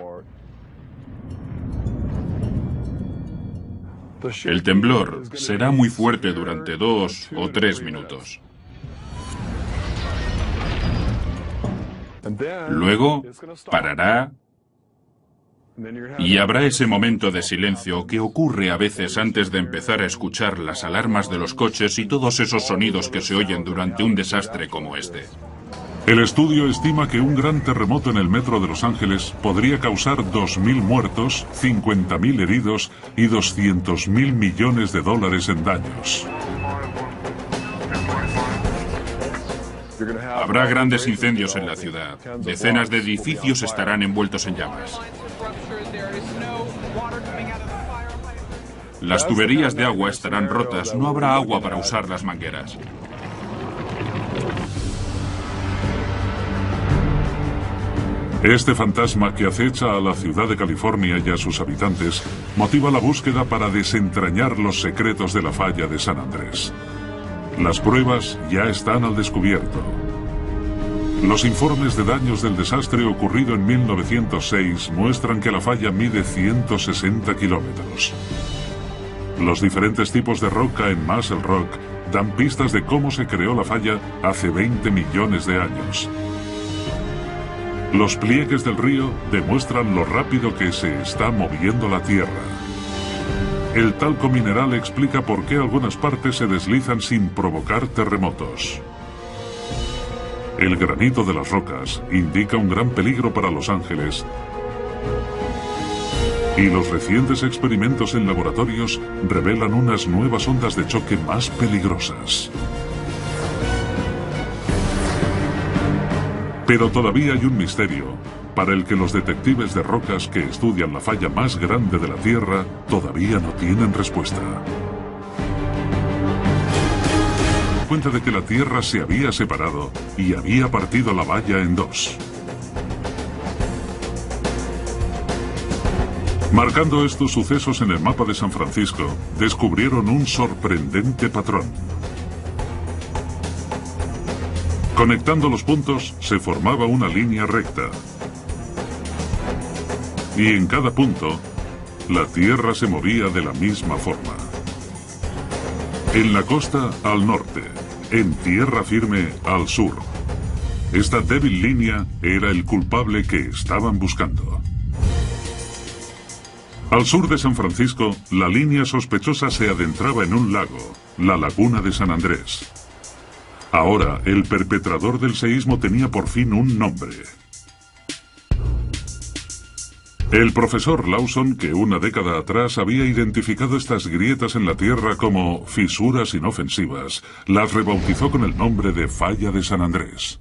G: El temblor será muy fuerte durante 2 o 3 minutos. Luego parará y habrá ese momento de silencio que ocurre a veces antes de empezar a escuchar las alarmas de los coches y todos esos sonidos que se oyen durante un desastre como este.
A: El estudio estima que un gran terremoto en el metro de Los Ángeles podría causar 2.000 muertos, 50.000 heridos y 200.000 millones de dólares en daños.
G: Habrá grandes incendios en la ciudad. Decenas de edificios estarán envueltos en llamas. Las tuberías de agua estarán rotas. No habrá agua para usar las mangueras.
A: Este fantasma que acecha a la ciudad de California y a sus habitantes motiva la búsqueda para desentrañar los secretos de la falla de San Andrés. Las pruebas ya están al descubierto. Los informes de daños del desastre ocurrido en 1906 muestran que la falla mide 160 kilómetros. Los diferentes tipos de roca en Muscle Rock dan pistas de cómo se creó la falla hace 20 millones de años. Los pliegues del río demuestran lo rápido que se está moviendo la tierra. El talco mineral explica por qué algunas partes se deslizan sin provocar terremotos. El granito de las rocas indica un gran peligro para Los Ángeles. Y los recientes experimentos en laboratorios revelan unas nuevas ondas de choque más peligrosas. Pero todavía hay un misterio para el que los detectives de rocas que estudian la falla más grande de la Tierra todavía no tienen respuesta. Cuenta de que la Tierra se había separado y había partido la valla en dos. Marcando estos sucesos en el mapa de San Francisco, descubrieron un sorprendente patrón. Conectando los puntos, se formaba una línea recta. Y en cada punto, la Tierra se movía de la misma forma. En la costa, al norte. En tierra firme, al sur. Esta débil línea era el culpable que estaban buscando. Al sur de San Francisco, la línea sospechosa se adentraba en un lago, la Laguna de San Andrés. Ahora, el perpetrador del seísmo tenía por fin un nombre. El profesor Lawson, que una década atrás había identificado estas grietas en la Tierra como fisuras inofensivas, las rebautizó con el nombre de Falla de San Andrés.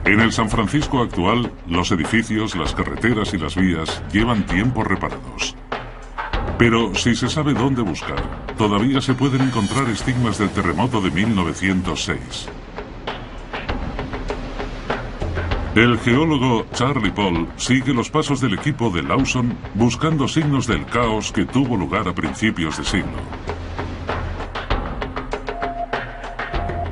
A: En el San Francisco actual, los edificios, las carreteras y las vías llevan tiempo reparados. Pero si se sabe dónde buscar, todavía se pueden encontrar estigmas del terremoto de 1906. El geólogo Charlie Paul sigue los pasos del equipo de Lawson buscando signos del caos que tuvo lugar a principios de siglo.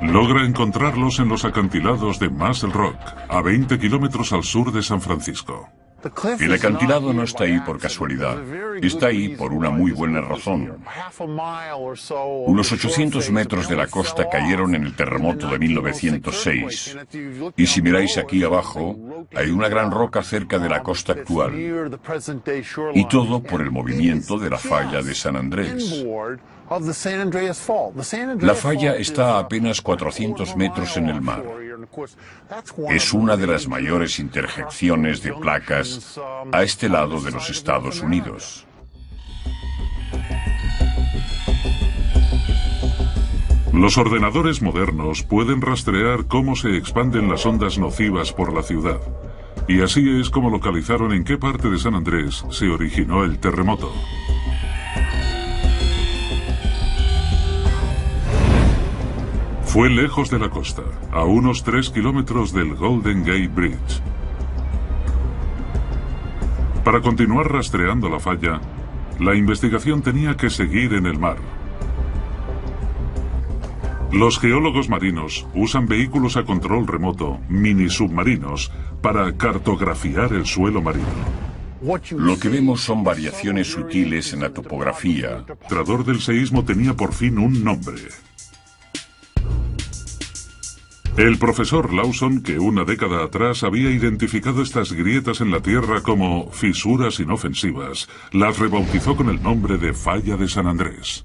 A: Logra encontrarlos en los acantilados de Muscle Rock, a 20 kilómetros al sur de San Francisco.
C: El acantilado no está ahí por casualidad, está ahí por una muy buena razón. Unos 800 metros de la costa cayeron en el terremoto de 1906. Y si miráis aquí abajo, hay una gran roca cerca de la costa actual. Y todo por el movimiento de la falla de San Andrés. La falla está a apenas 400 metros en el mar. Es una de las mayores interjecciones de placas a este lado de los Estados Unidos.
A: Los ordenadores modernos pueden rastrear cómo se expanden las ondas nocivas por la ciudad. Y así es como localizaron en qué parte de San Andrés se originó el terremoto. Fue lejos de la costa, a unos 3 kilómetros del Golden Gate Bridge. Para continuar rastreando la falla, la investigación tenía que seguir en el mar. Los geólogos marinos usan vehículos a control remoto, mini submarinos, para cartografiar el suelo marino.
C: Lo que vemos son variaciones sutiles en la topografía.
A: El administrador del seísmo tenía por fin un nombre. El profesor Lawson, que una década atrás había identificado estas grietas en la Tierra como fisuras inofensivas, las rebautizó con el nombre de Falla de San Andrés.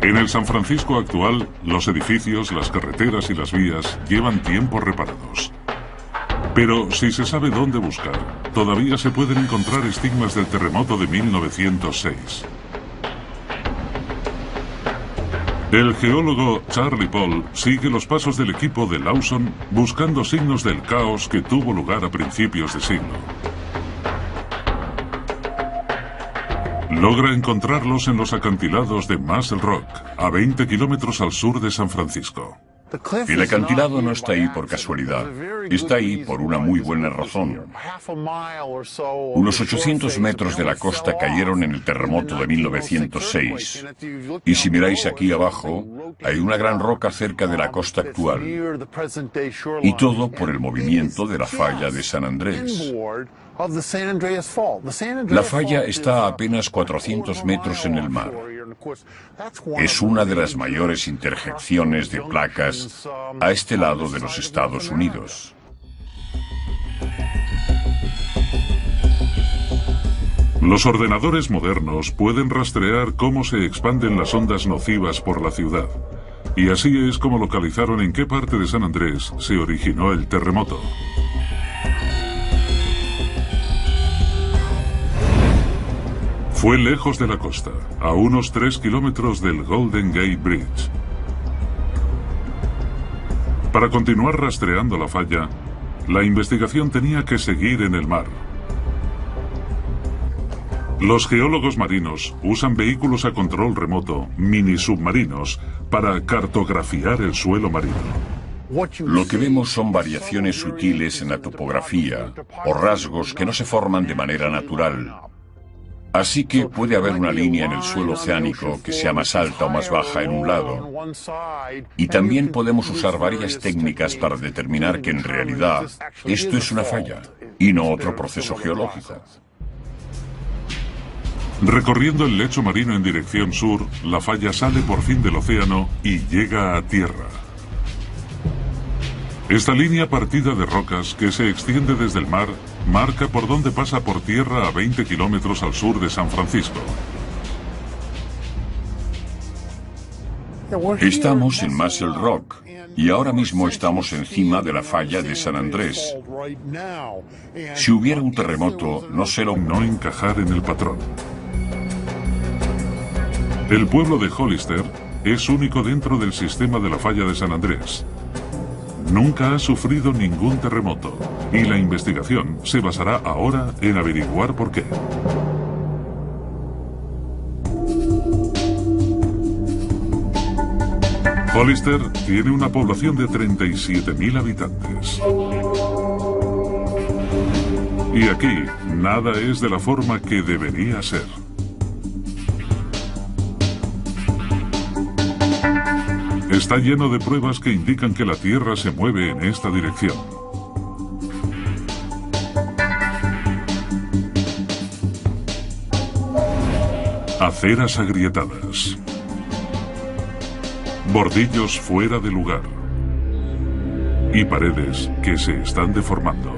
A: En el San Francisco actual, los edificios, las carreteras y las vías llevan tiempo reparados. Pero si se sabe dónde buscar, todavía se pueden encontrar estigmas del terremoto de 1906. El geólogo Charlie Paul sigue los pasos del equipo de Lawson buscando signos del caos que tuvo lugar a principios de siglo. Logra encontrarlos en los acantilados de Muscle Rock, a 20 kilómetros al sur de San Francisco.
C: El acantilado no está ahí por casualidad, está ahí por una muy buena razón. Unos 800 metros de la costa cayeron en el terremoto de 1906. Y si miráis aquí abajo, hay una gran roca cerca de la costa actual. Y todo por el movimiento de la falla de San Andrés. La falla está a apenas 400 metros en el mar. Es una de las mayores interjecciones de placas a este lado de los Estados Unidos.
A: Los ordenadores modernos pueden rastrear cómo se expanden las ondas nocivas por la ciudad. Y así es como localizaron en qué parte de San Andrés se originó el terremoto. Fue lejos de la costa, a unos 3 kilómetros del Golden Gate Bridge. Para continuar rastreando la falla, la investigación tenía que seguir en el mar. Los geólogos marinos usan vehículos a control remoto, mini submarinos, para cartografiar el suelo marino.
C: Lo que vemos son variaciones sutiles en la topografía o rasgos que no se forman de manera natural. Así que puede haber una línea en el suelo oceánico que sea más alta o más baja en un lado. Y también podemos usar varias técnicas para determinar que en realidad esto es una falla y no otro proceso geológico.
A: Recorriendo el lecho marino en dirección sur, la falla sale por fin del océano y llega a tierra. Esta línea partida de rocas que se extiende desde el mar marca por dónde pasa por tierra a 20 kilómetros al sur de San Francisco.
C: Estamos en Muscle Rock y ahora mismo estamos encima de la falla de San Andrés. Si hubiera un terremoto, no
A: encajar en el patrón. El pueblo de Hollister es único dentro del sistema de la falla de San Andrés. Nunca ha sufrido ningún terremoto y la investigación se basará ahora en averiguar por qué. Hollister tiene una población de 37.000 habitantes. Y aquí, nada es de la forma que debería ser. Está lleno de pruebas que indican que la Tierra se mueve en esta dirección. Aceras agrietadas. Bordillos fuera de lugar. Y paredes que se están deformando.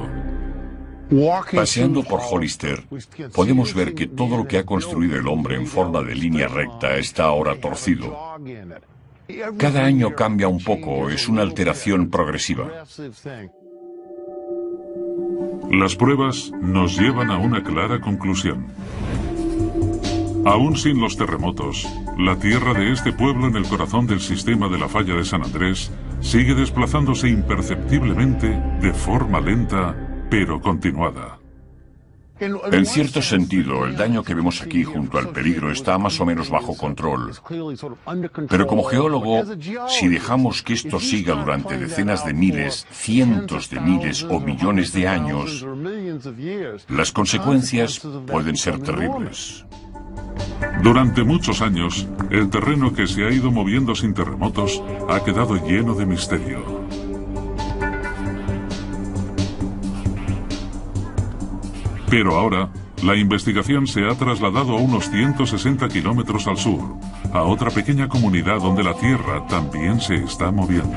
C: Paseando por Hollister, podemos ver que todo lo que ha construido el hombre en forma de línea recta está ahora torcido. Cada año cambia un poco, es una alteración progresiva.
A: Las pruebas nos llevan a una clara conclusión. Aún sin los terremotos, la tierra de este pueblo en el corazón del sistema de la falla de San Andrés sigue desplazándose imperceptiblemente de forma lenta, pero continuada.
C: En cierto sentido, el daño que vemos aquí junto al peligro está más o menos bajo control. Pero como geólogo, si dejamos que esto siga durante decenas de miles, cientos de miles o millones de años, las consecuencias pueden ser terribles.
A: Durante muchos años, el terreno que se ha ido moviendo sin terremotos ha quedado lleno de misterio. Pero ahora, la investigación se ha trasladado a unos 160 kilómetros al sur, a otra pequeña comunidad donde la Tierra también se está moviendo.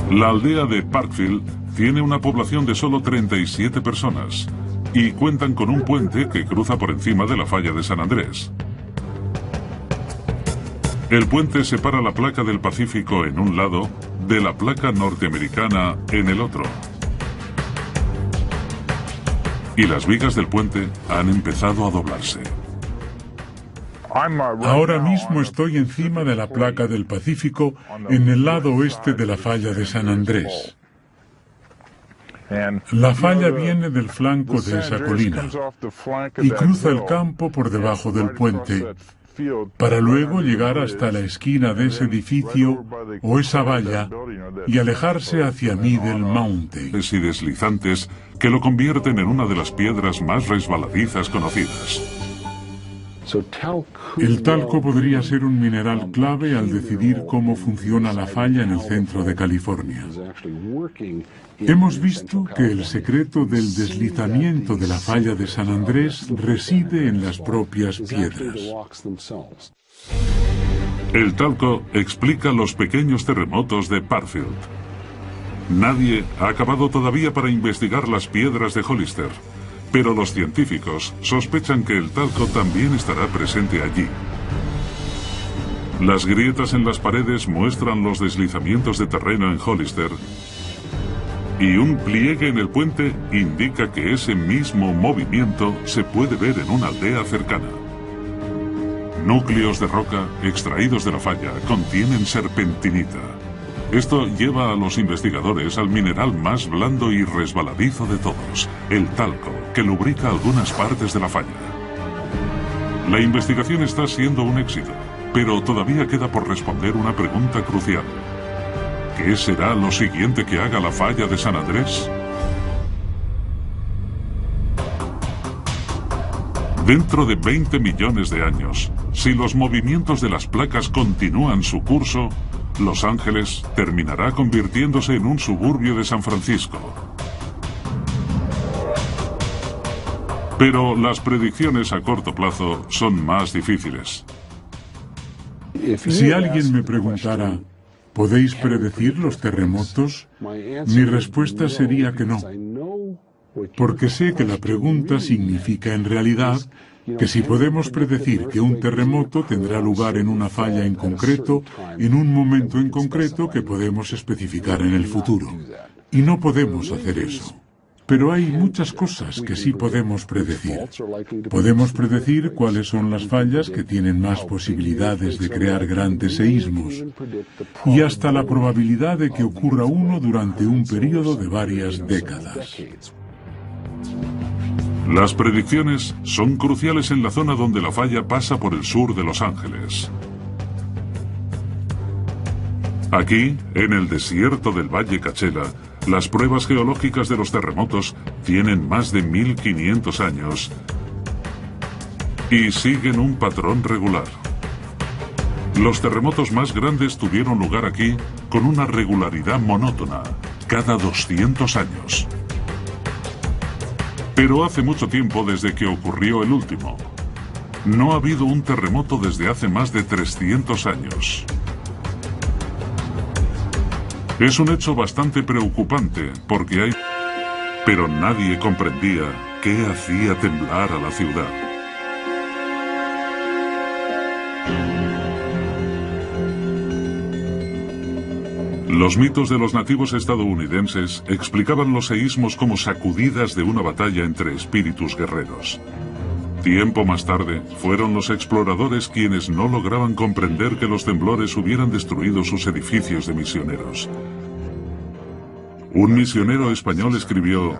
A: La aldea de Parkfield tiene una población de solo 37 personas y cuentan con un puente que cruza por encima de la falla de San Andrés. El puente separa la placa del Pacífico en un lado de la placa norteamericana en el otro. Y las vigas del puente han empezado a doblarse.
D: Ahora mismo estoy encima de la placa del Pacífico en el lado oeste de la falla de San Andrés. La falla viene del flanco de esa colina y cruza el campo por debajo del puente, para luego llegar hasta la esquina de ese edificio o esa valla y alejarse hacia Middle Mountain.
A: Y deslizantes que lo convierten en una de las piedras más resbaladizas conocidas.
D: El talco podría ser un mineral clave al decidir cómo funciona la falla en el centro de California. Hemos visto que el secreto del deslizamiento de la falla de San Andrés reside en las propias piedras.
A: El talco explica los pequeños terremotos de Parkfield. Nadie ha acabado todavía para investigar las piedras de Hollister, pero los científicos sospechan que el talco también estará presente allí. Las grietas en las paredes muestran los deslizamientos de terreno en Hollister, y un pliegue en el puente indica que ese mismo movimiento se puede ver en una aldea cercana. Núcleos de roca extraídos de la falla contienen serpentinita. Esto lleva a los investigadores al mineral más blando y resbaladizo de todos, el talco, que lubrica algunas partes de la falla. La investigación está siendo un éxito, pero todavía queda por responder una pregunta crucial. ¿Qué será lo siguiente que haga la falla de San Andrés? Dentro de 20 millones de años, si los movimientos de las placas continúan su curso, Los Ángeles terminará convirtiéndose en un suburbio de San Francisco. Pero las predicciones a corto plazo son más difíciles.
D: Si alguien me preguntara, ¿podéis predecir los terremotos? Mi respuesta sería que no, porque sé que la pregunta significa en realidad que si podemos predecir que un terremoto tendrá lugar en una falla en concreto, en un momento en concreto que podemos especificar en el futuro. Y no podemos hacer eso. Pero hay muchas cosas que sí podemos predecir. Podemos predecir cuáles son las fallas que tienen más posibilidades de crear grandes seísmos, y hasta la probabilidad de que ocurra uno durante un periodo de varias décadas.
A: Las predicciones son cruciales en la zona donde la falla pasa por el sur de Los Ángeles. Aquí, en el desierto del Valle Coachella, las pruebas geológicas de los terremotos tienen más de 1500 años y siguen un patrón regular. Los terremotos más grandes tuvieron lugar aquí con una regularidad monótona, cada 200 años. Pero hace mucho tiempo desde que ocurrió el último. No ha habido un terremoto desde hace más de 300 años. Es un hecho bastante preocupante porque hay... Pero nadie comprendía qué hacía temblar a la ciudad. Los mitos de los nativos estadounidenses explicaban los seísmos como sacudidas de una batalla entre espíritus guerreros. Tiempo más tarde, fueron los exploradores quienes no lograban comprender que los temblores hubieran destruido sus edificios de misioneros. Un misionero español escribió: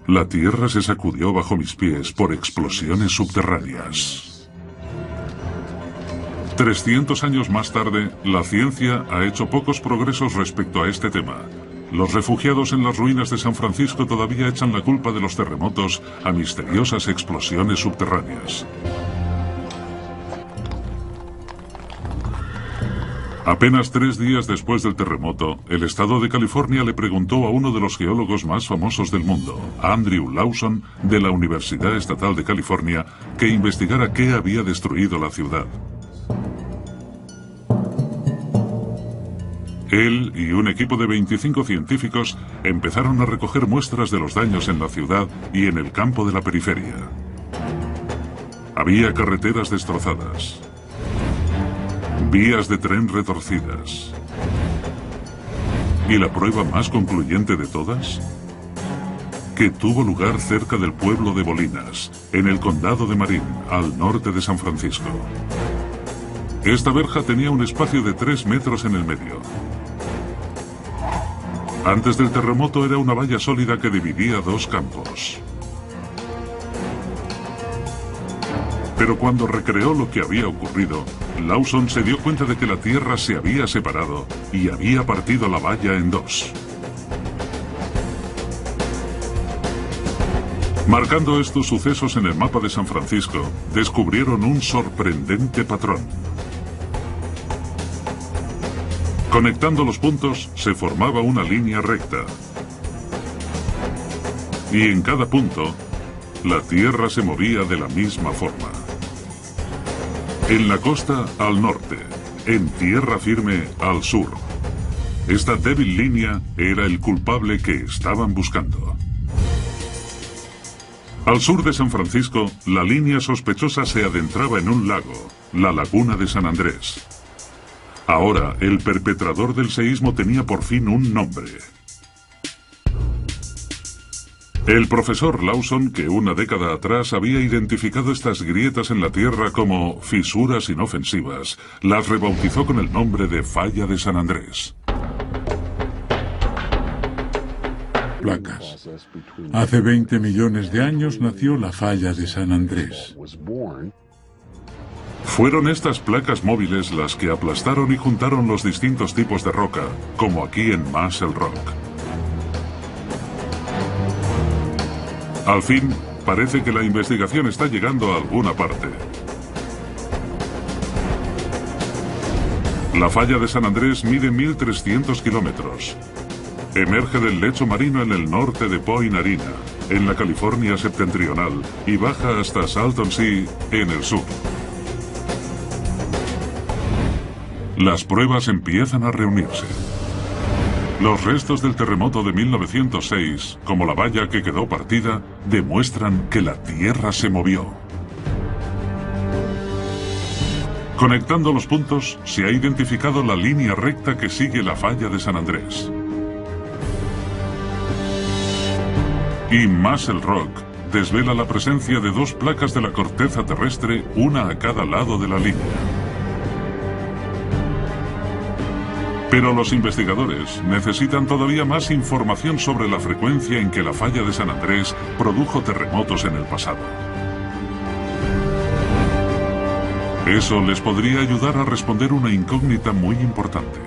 A: "La tierra se sacudió bajo mis pies por explosiones subterráneas". 300 años más tarde, la ciencia ha hecho pocos progresos respecto a este tema. Los refugiados en las ruinas de San Francisco todavía echan la culpa de los terremotos a misteriosas explosiones subterráneas. Apenas 3 días después del terremoto, el estado de California le preguntó a uno de los geólogos más famosos del mundo, Andrew Lawson, de la Universidad Estatal de California, que investigara qué había destruido la ciudad. Él y un equipo de 25 científicos empezaron a recoger muestras de los daños en la ciudad y en el campo de la periferia. Había carreteras destrozadas, vías de tren retorcidas. ¿Y la prueba más concluyente de todas? Que tuvo lugar cerca del pueblo de Bolinas, en el condado de Marin, al norte de San Francisco. Esta verja tenía un espacio de 3 metros en el medio. Antes del terremoto era una valla sólida que dividía 2 campos. Pero cuando recreó lo que había ocurrido, Lawson se dio cuenta de que la tierra se había separado y había partido la valla en 2. Marcando estos sucesos en el mapa de San Francisco, descubrieron un sorprendente patrón. Conectando los puntos, se formaba una línea recta. Y en cada punto, la Tierra se movía de la misma forma. En la costa, al norte. En tierra firme, al sur. Esta débil línea era el culpable que estaban buscando. Al sur de San Francisco, la línea sospechosa se adentraba en un lago, la Laguna de San Andrés. Ahora, el perpetrador del seísmo tenía por fin un nombre. El profesor Lawson, que una década atrás había identificado estas grietas en la Tierra como fisuras inofensivas, las rebautizó con el nombre de Falla de San Andrés.
D: Placas. Hace 20 millones de años nació la Falla de San Andrés.
A: Fueron estas placas móviles las que aplastaron y juntaron los distintos tipos de roca, como aquí en Muscle Rock. Al fin, parece que la investigación está llegando a alguna parte. La Falla de San Andrés mide 1.300 kilómetros. Emerge del lecho marino en el norte de Point Arena, en la California septentrional, y baja hasta Salton Sea, en el sur. Las pruebas empiezan a reunirse. Los restos del terremoto de 1906, como la valla que quedó partida, demuestran que la Tierra se movió. Conectando los puntos, se ha identificado la línea recta que sigue la Falla de San Andrés. Y Muscle Rock desvela la presencia de 2 placas de la corteza terrestre, una a cada lado de la línea. Pero los investigadores necesitan todavía más información sobre la frecuencia en que la Falla de San Andrés produjo terremotos en el pasado. Eso les podría ayudar a responder una incógnita muy importante.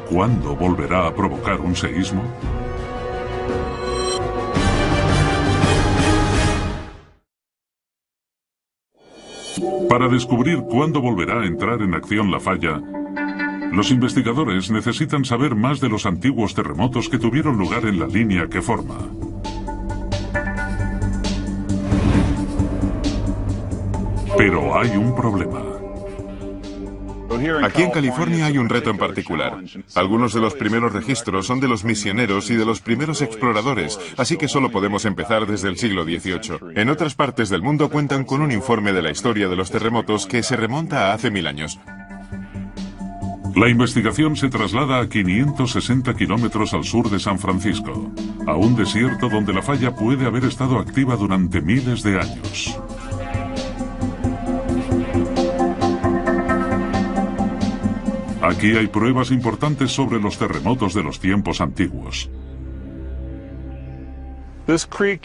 A: ¿Cuándo volverá a provocar un seísmo? Para descubrir cuándo volverá a entrar en acción la falla, los investigadores necesitan saber más de los antiguos terremotos que tuvieron lugar en la línea que forma. Pero hay un problema.
B: Aquí en California hay un reto en particular. Algunos de los primeros registros son de los misioneros y de los primeros exploradores, así que solo podemos empezar desde el siglo XVIII. En otras partes del mundo cuentan con un informe de la historia de los terremotos que se remonta a hace 1000 años.
A: La investigación se traslada a 560 kilómetros al sur de San Francisco, a un desierto donde la falla puede haber estado activa durante miles de años. Aquí hay pruebas importantes sobre los terremotos de los tiempos antiguos.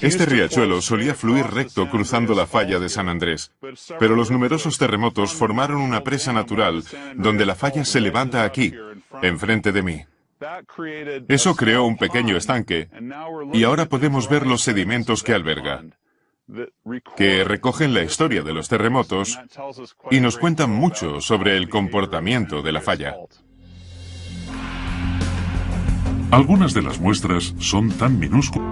B: Este riachuelo solía fluir recto cruzando la falla de San Andrés, pero los numerosos terremotos formaron una presa natural donde la falla se levanta aquí, enfrente de mí. Eso creó un pequeño estanque y ahora podemos ver los sedimentos que alberga, que recogen la historia de los terremotos y nos cuentan mucho sobre el comportamiento de la falla.
A: Algunas de las muestras son tan minúsculas.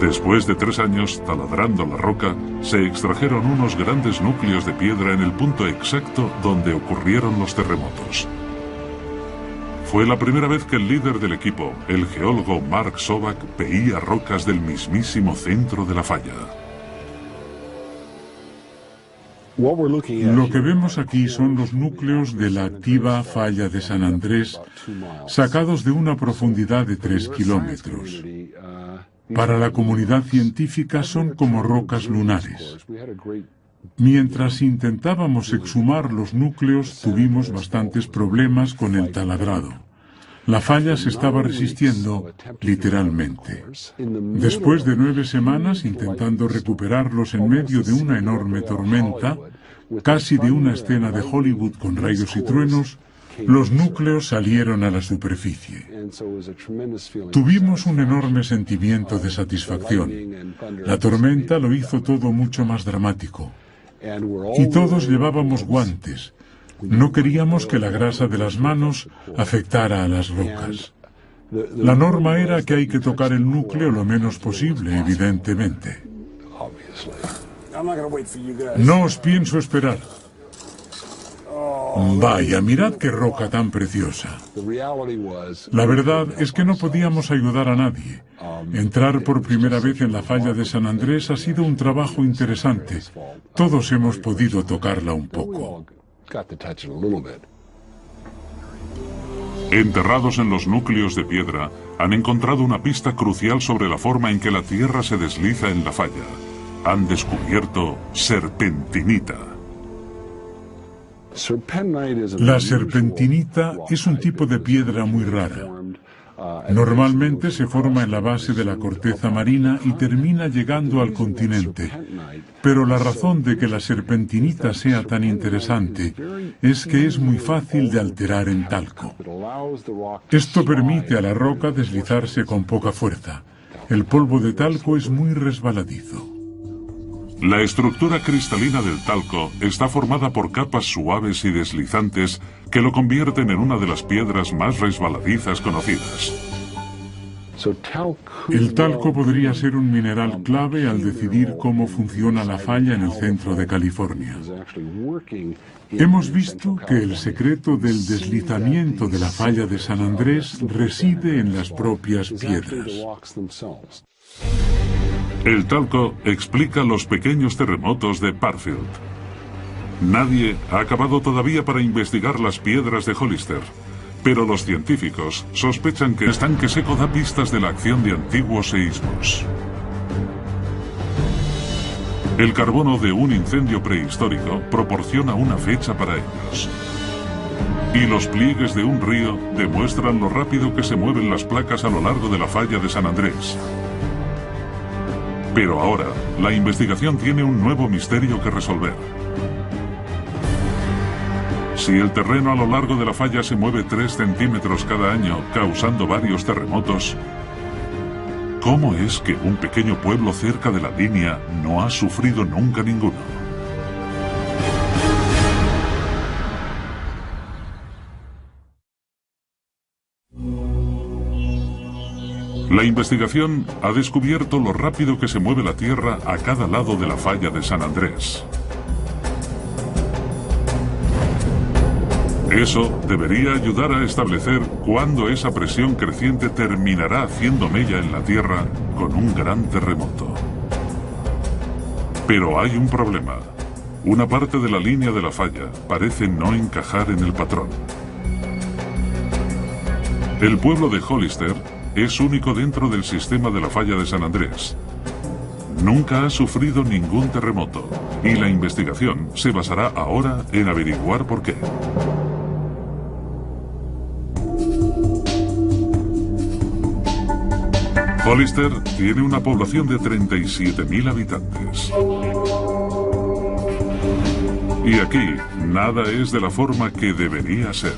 A: Después de 3 años taladrando la roca, se extrajeron unos grandes núcleos de piedra en el punto exacto donde ocurrieron los terremotos. Fue la primera vez que el líder del equipo, el geólogo Mark Sobak, veía rocas del mismísimo centro de la falla.
D: Lo que vemos aquí son los núcleos de la activa falla de San Andrés, sacados de una profundidad de 3 kilómetros. Para la comunidad científica son como rocas lunares. Mientras intentábamos exhumar los núcleos, tuvimos bastantes problemas con el taladrado. La falla se estaba resistiendo, literalmente. Después de 9 semanas intentando recuperarlos en medio de una enorme tormenta, casi de una escena de Hollywood con rayos y truenos, los núcleos salieron a la superficie. Tuvimos un enorme sentimiento de satisfacción. La tormenta lo hizo todo mucho más dramático. Y todos llevábamos guantes. No queríamos que la grasa de las manos afectara a las rocas. La norma era que hay que tocar el núcleo lo menos posible, evidentemente. No os pienso esperar. Vaya, mirad qué roca tan preciosa. La verdad es que no podíamos ayudar a nadie. Entrar por primera vez en la falla de San Andrés ha sido un trabajo interesante. Todos hemos podido tocarla un poco.
A: Enterrados en los núcleos de piedra, han encontrado una pista crucial sobre la forma en que la tierra se desliza en la falla. Han descubierto serpentinita.
D: La serpentinita es un tipo de piedra muy rara. Normalmente se forma en la base de la corteza marina y termina llegando al continente. Pero la razón de que la serpentinita sea tan interesante es que es muy fácil de alterar en talco. Esto permite a la roca deslizarse con poca fuerza. El polvo de talco es muy resbaladizo.
A: La estructura cristalina del talco está formada por capas suaves y deslizantes que lo convierten en una de las piedras más resbaladizas conocidas.
D: El talco podría ser un mineral clave al decidir cómo funciona la falla en el centro de California. Hemos visto que el secreto del deslizamiento de la falla de San Andrés reside en las propias piedras.
A: El talco explica los pequeños terremotos de Parfield. Nadie ha acabado todavía para investigar las piedras de Hollister, pero los científicos sospechan que el estanque seco da pistas de la acción de antiguos seísmos. El carbono de un incendio prehistórico proporciona una fecha para ellos. Y los pliegues de un río demuestran lo rápido que se mueven las placas a lo largo de la falla de San Andrés. Pero ahora, la investigación tiene un nuevo misterio que resolver. Si el terreno a lo largo de la falla se mueve 3 centímetros cada año, causando varios terremotos, ¿Cómo es que un pequeño pueblo cerca de la línea no ha sufrido nunca ninguno? La investigación ha descubierto lo rápido que se mueve la Tierra a cada lado de la falla de San Andrés. Eso debería ayudar a establecer cuándo esa presión creciente terminará haciendo mella en la Tierra con un gran terremoto. Pero hay un problema. Una parte de la línea de la falla parece no encajar en el patrón. El pueblo de Hollister es único dentro del sistema de la falla de San Andrés. Nunca ha sufrido ningún terremoto y la investigación se basará ahora en averiguar por qué. Hollister tiene una población de 37.000 habitantes. Y aquí, nada es de la forma que debería ser.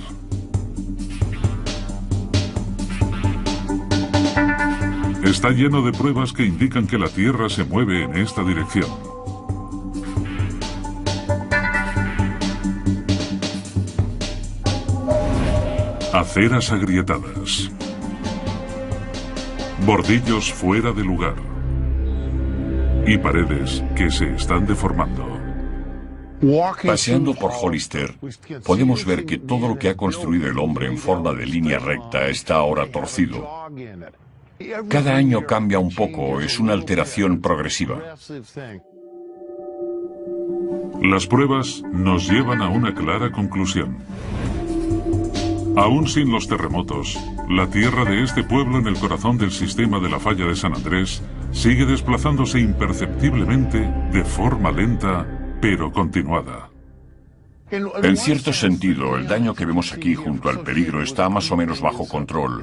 A: Está lleno de pruebas que indican que la Tierra se mueve en esta dirección. Aceras agrietadas. Bordillos fuera de lugar. Y paredes que se están deformando.
C: Paseando por Hollister, podemos ver que todo lo que ha construido el hombre en forma de línea recta está ahora torcido. Cada año cambia un poco, es una alteración progresiva.
A: Las pruebas nos llevan a una clara conclusión. Aún sin los terremotos, la tierra de este pueblo en el corazón del sistema de la falla de San Andrés sigue desplazándose imperceptiblemente de forma lenta, pero continuada.
C: En cierto sentido, el daño que vemos aquí junto al peligro está más o menos bajo control.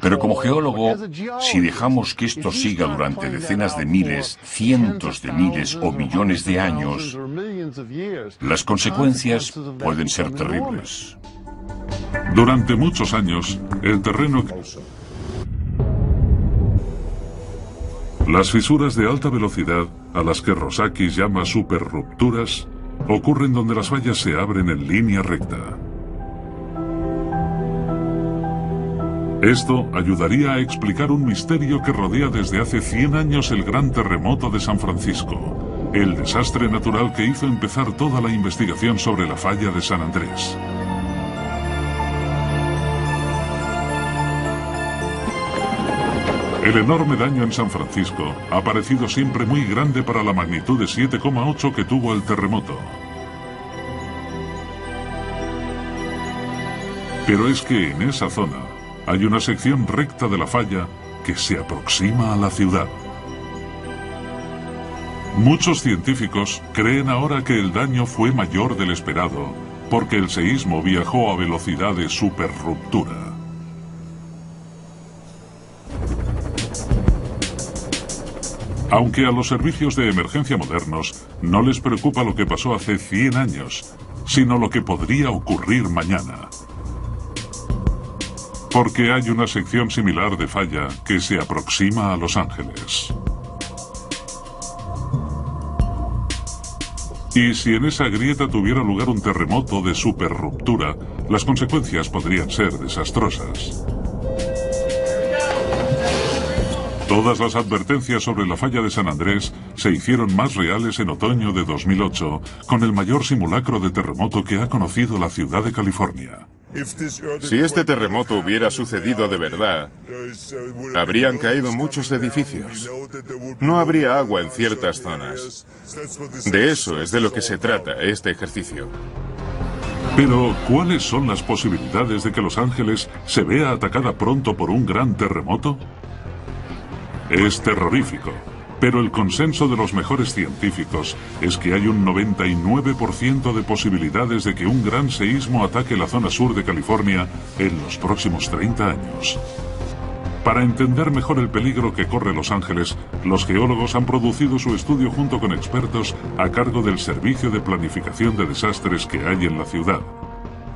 C: Pero como geólogo, si dejamos que esto siga durante decenas de miles, cientos de miles o millones de años, las consecuencias pueden ser terribles.
A: Durante muchos años, el terreno... Las fisuras de alta velocidad, a las que Rosakis llama superrupturas, ocurren donde las fallas se abren en línea recta. Esto ayudaría a explicar un misterio que rodea desde hace 100 años el gran terremoto de San Francisco, el desastre natural que hizo empezar toda la investigación sobre la falla de San Andrés. El enorme daño en San Francisco ha parecido siempre muy grande para la magnitud de 7,8 que tuvo el terremoto. Pero es que en esa zona hay una sección recta de la falla que se aproxima a la ciudad. Muchos científicos creen ahora que el daño fue mayor del esperado, porque el seísmo viajó a velocidad de superruptura. Aunque a los servicios de emergencia modernos no les preocupa lo que pasó hace 100 años, sino lo que podría ocurrir mañana. Porque hay una sección similar de falla que se aproxima a Los Ángeles. Y si en esa grieta tuviera lugar un terremoto de superruptura, las consecuencias podrían ser desastrosas. Todas las advertencias sobre la falla de San Andrés se hicieron más reales en otoño de 2008, con el mayor simulacro de terremoto que ha conocido la ciudad de California.
B: Si este terremoto hubiera sucedido de verdad, habrían caído muchos edificios. No habría agua en ciertas zonas. De eso es de lo que se trata este ejercicio.
A: Pero, ¿cuáles son las posibilidades de que Los Ángeles se vea atacada pronto por un gran terremoto? Es terrorífico, pero el consenso de los mejores científicos es que hay un 99% de posibilidades de que un gran seísmo ataque la zona sur de California en los próximos 30 años. Para entender mejor el peligro que corre Los Ángeles, los geólogos han producido su estudio junto con expertos a cargo del Servicio de Planificación de Desastres que hay en la ciudad.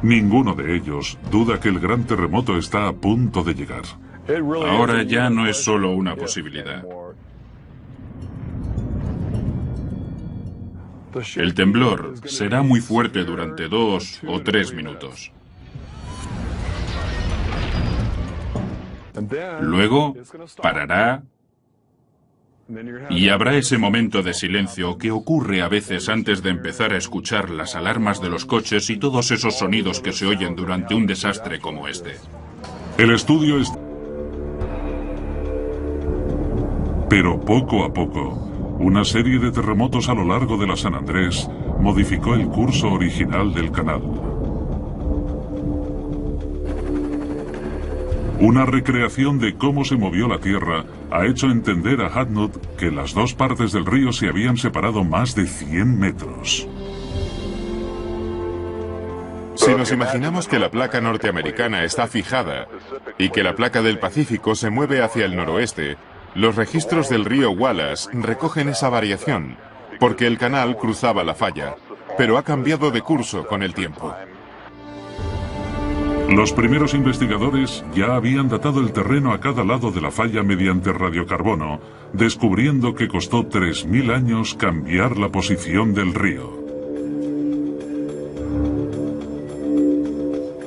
A: Ninguno de ellos duda que el gran terremoto está a punto de llegar.
G: Ahora ya no es solo una posibilidad. El temblor será muy fuerte durante 2 o 3 minutos. Luego parará y habrá ese momento de silencio que ocurre a veces antes de empezar a escuchar las alarmas de los coches y todos esos sonidos que se oyen durante un desastre como este.
A: El estudio es... Pero poco a poco, una serie de terremotos a lo largo de la San Andrés modificó el curso original del canal. Una recreación de cómo se movió la Tierra ha hecho entender a Hadnot que las dos partes del río se habían separado más de 100 metros.
B: Si nos imaginamos que la placa norteamericana está fijada y que la placa del Pacífico se mueve hacia el noroeste, los registros del río Wallace recogen esa variación, porque el canal cruzaba la falla, pero ha cambiado de curso con el tiempo.
A: Los primeros investigadores ya habían datado el terreno a cada lado de la falla mediante radiocarbono, descubriendo que costó 3000 años cambiar la posición del río.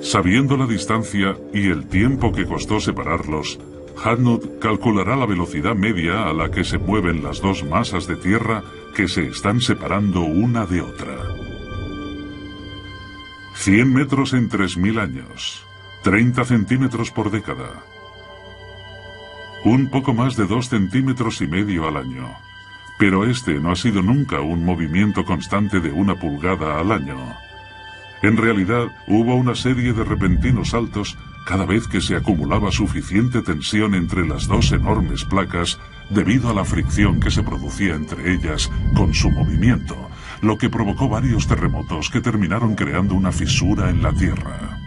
A: Sabiendo la distancia y el tiempo que costó separarlos, Hadnot calculará la velocidad media a la que se mueven las dos masas de tierra que se están separando una de otra. 100 metros en 3000 años, 30 centímetros por década. Un poco más de 2,5 centímetros al año. Pero este no ha sido nunca un movimiento constante de 1 pulgada al año. En realidad, hubo una serie de repentinos saltos cada vez que se acumulaba suficiente tensión entre las dos enormes placas debido a la fricción que se producía entre ellas con su movimiento, lo que provocó varios terremotos que terminaron creando una fisura en la Tierra.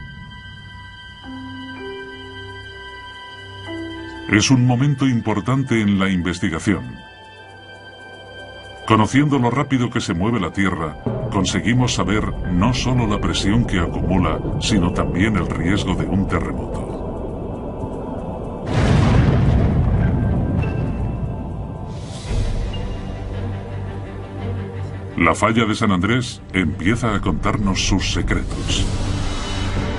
A: Es un momento importante en la investigación. Conociendo lo rápido que se mueve la Tierra, conseguimos saber no solo la presión que acumula, sino también el riesgo de un terremoto. La falla de San Andrés empieza a contarnos sus secretos.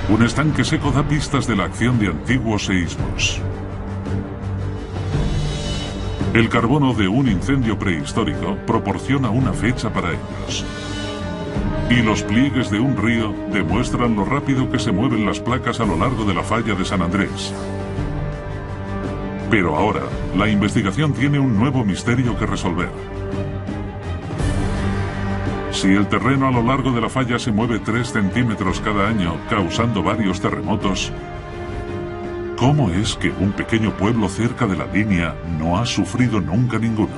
A: Un estanque seco da pistas de la acción de antiguos seísmos. El carbono de un incendio prehistórico proporciona una fecha para ellos. Y los pliegues de un río demuestran lo rápido que se mueven las placas a lo largo de la falla de San Andrés. Pero ahora, la investigación tiene un nuevo misterio que resolver. Si el terreno a lo largo de la falla se mueve 3 centímetros cada año, causando varios terremotos, ¿cómo es que un pequeño pueblo cerca de la línea no ha sufrido nunca ninguno?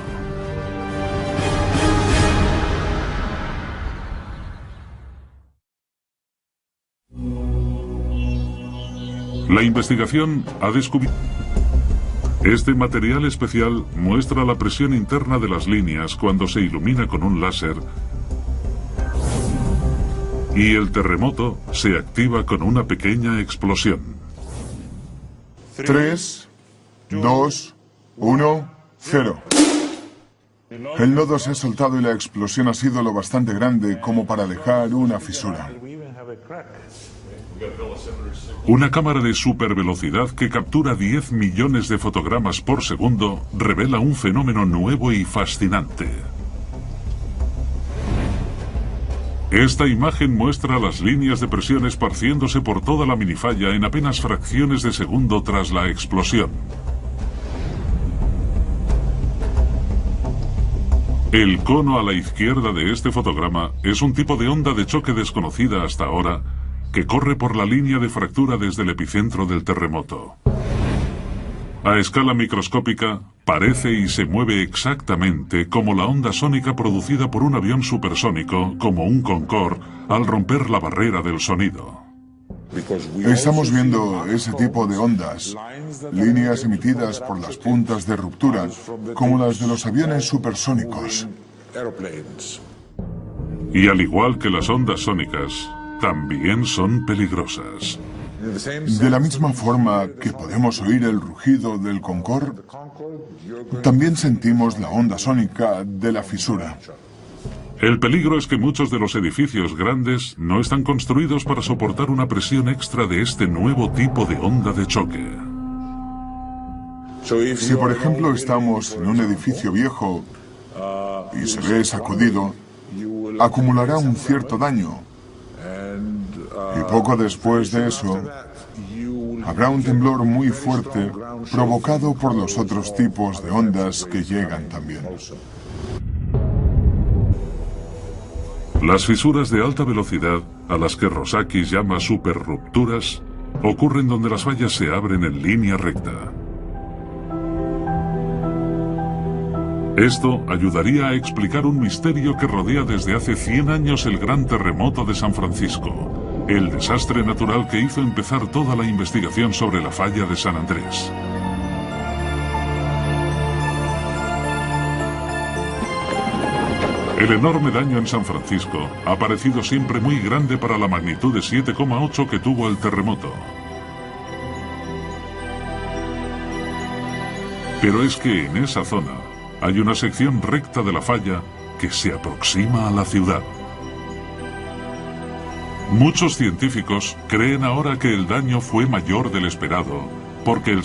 A: La investigación ha descubierto... Este material especial muestra la presión interna de las líneas cuando se ilumina con un láser y el terremoto se activa con una pequeña explosión.
F: 3, 2, 1, 0. El nodo se ha soltado y la explosión ha sido lo bastante grande como para dejar una fisura.
A: Una cámara de supervelocidad que captura 10 millones de fotogramas por segundo revela un fenómeno nuevo y fascinante. Esta imagen muestra las líneas de presión esparciéndose por toda la minifalla en apenas fracciones de segundo tras la explosión. El cono a la izquierda de este fotograma es un tipo de onda de choque desconocida hasta ahora que corre por la línea de fractura desde el epicentro del terremoto. A escala microscópica, parece y se mueve exactamente como la onda sónica producida por un avión supersónico, como un Concorde, al romper la barrera del sonido.
F: Estamos viendo ese tipo de ondas, líneas emitidas por las puntas de ruptura, como las de los aviones supersónicos.
A: Y al igual que las ondas sónicas, también son peligrosas.
F: De la misma forma que podemos oír el rugido del Concorde, también sentimos la onda sónica de la fisura.
A: El peligro es que muchos de los edificios grandes no están construidos para soportar una presión extra de este nuevo tipo de onda de choque.
F: Si por ejemplo estamos en un edificio viejo y se ve sacudido, acumulará un cierto daño. Y poco después de eso, habrá un temblor muy fuerte provocado por los otros tipos de ondas que llegan también.
A: Las fisuras de alta velocidad, a las que Rosakis llama superrupturas, ocurren donde las fallas se abren en línea recta. Esto ayudaría a explicar un misterio que rodea desde hace 100 años el gran terremoto de San Francisco, el desastre natural que hizo empezar toda la investigación sobre la falla de San Andrés. El enorme daño en San Francisco ha parecido siempre muy grande para la magnitud de 7,8 que tuvo el terremoto. Pero es que en esa zona hay una sección recta de la falla que se aproxima a la ciudad. Muchos científicos creen ahora que el daño fue mayor del esperado, porque el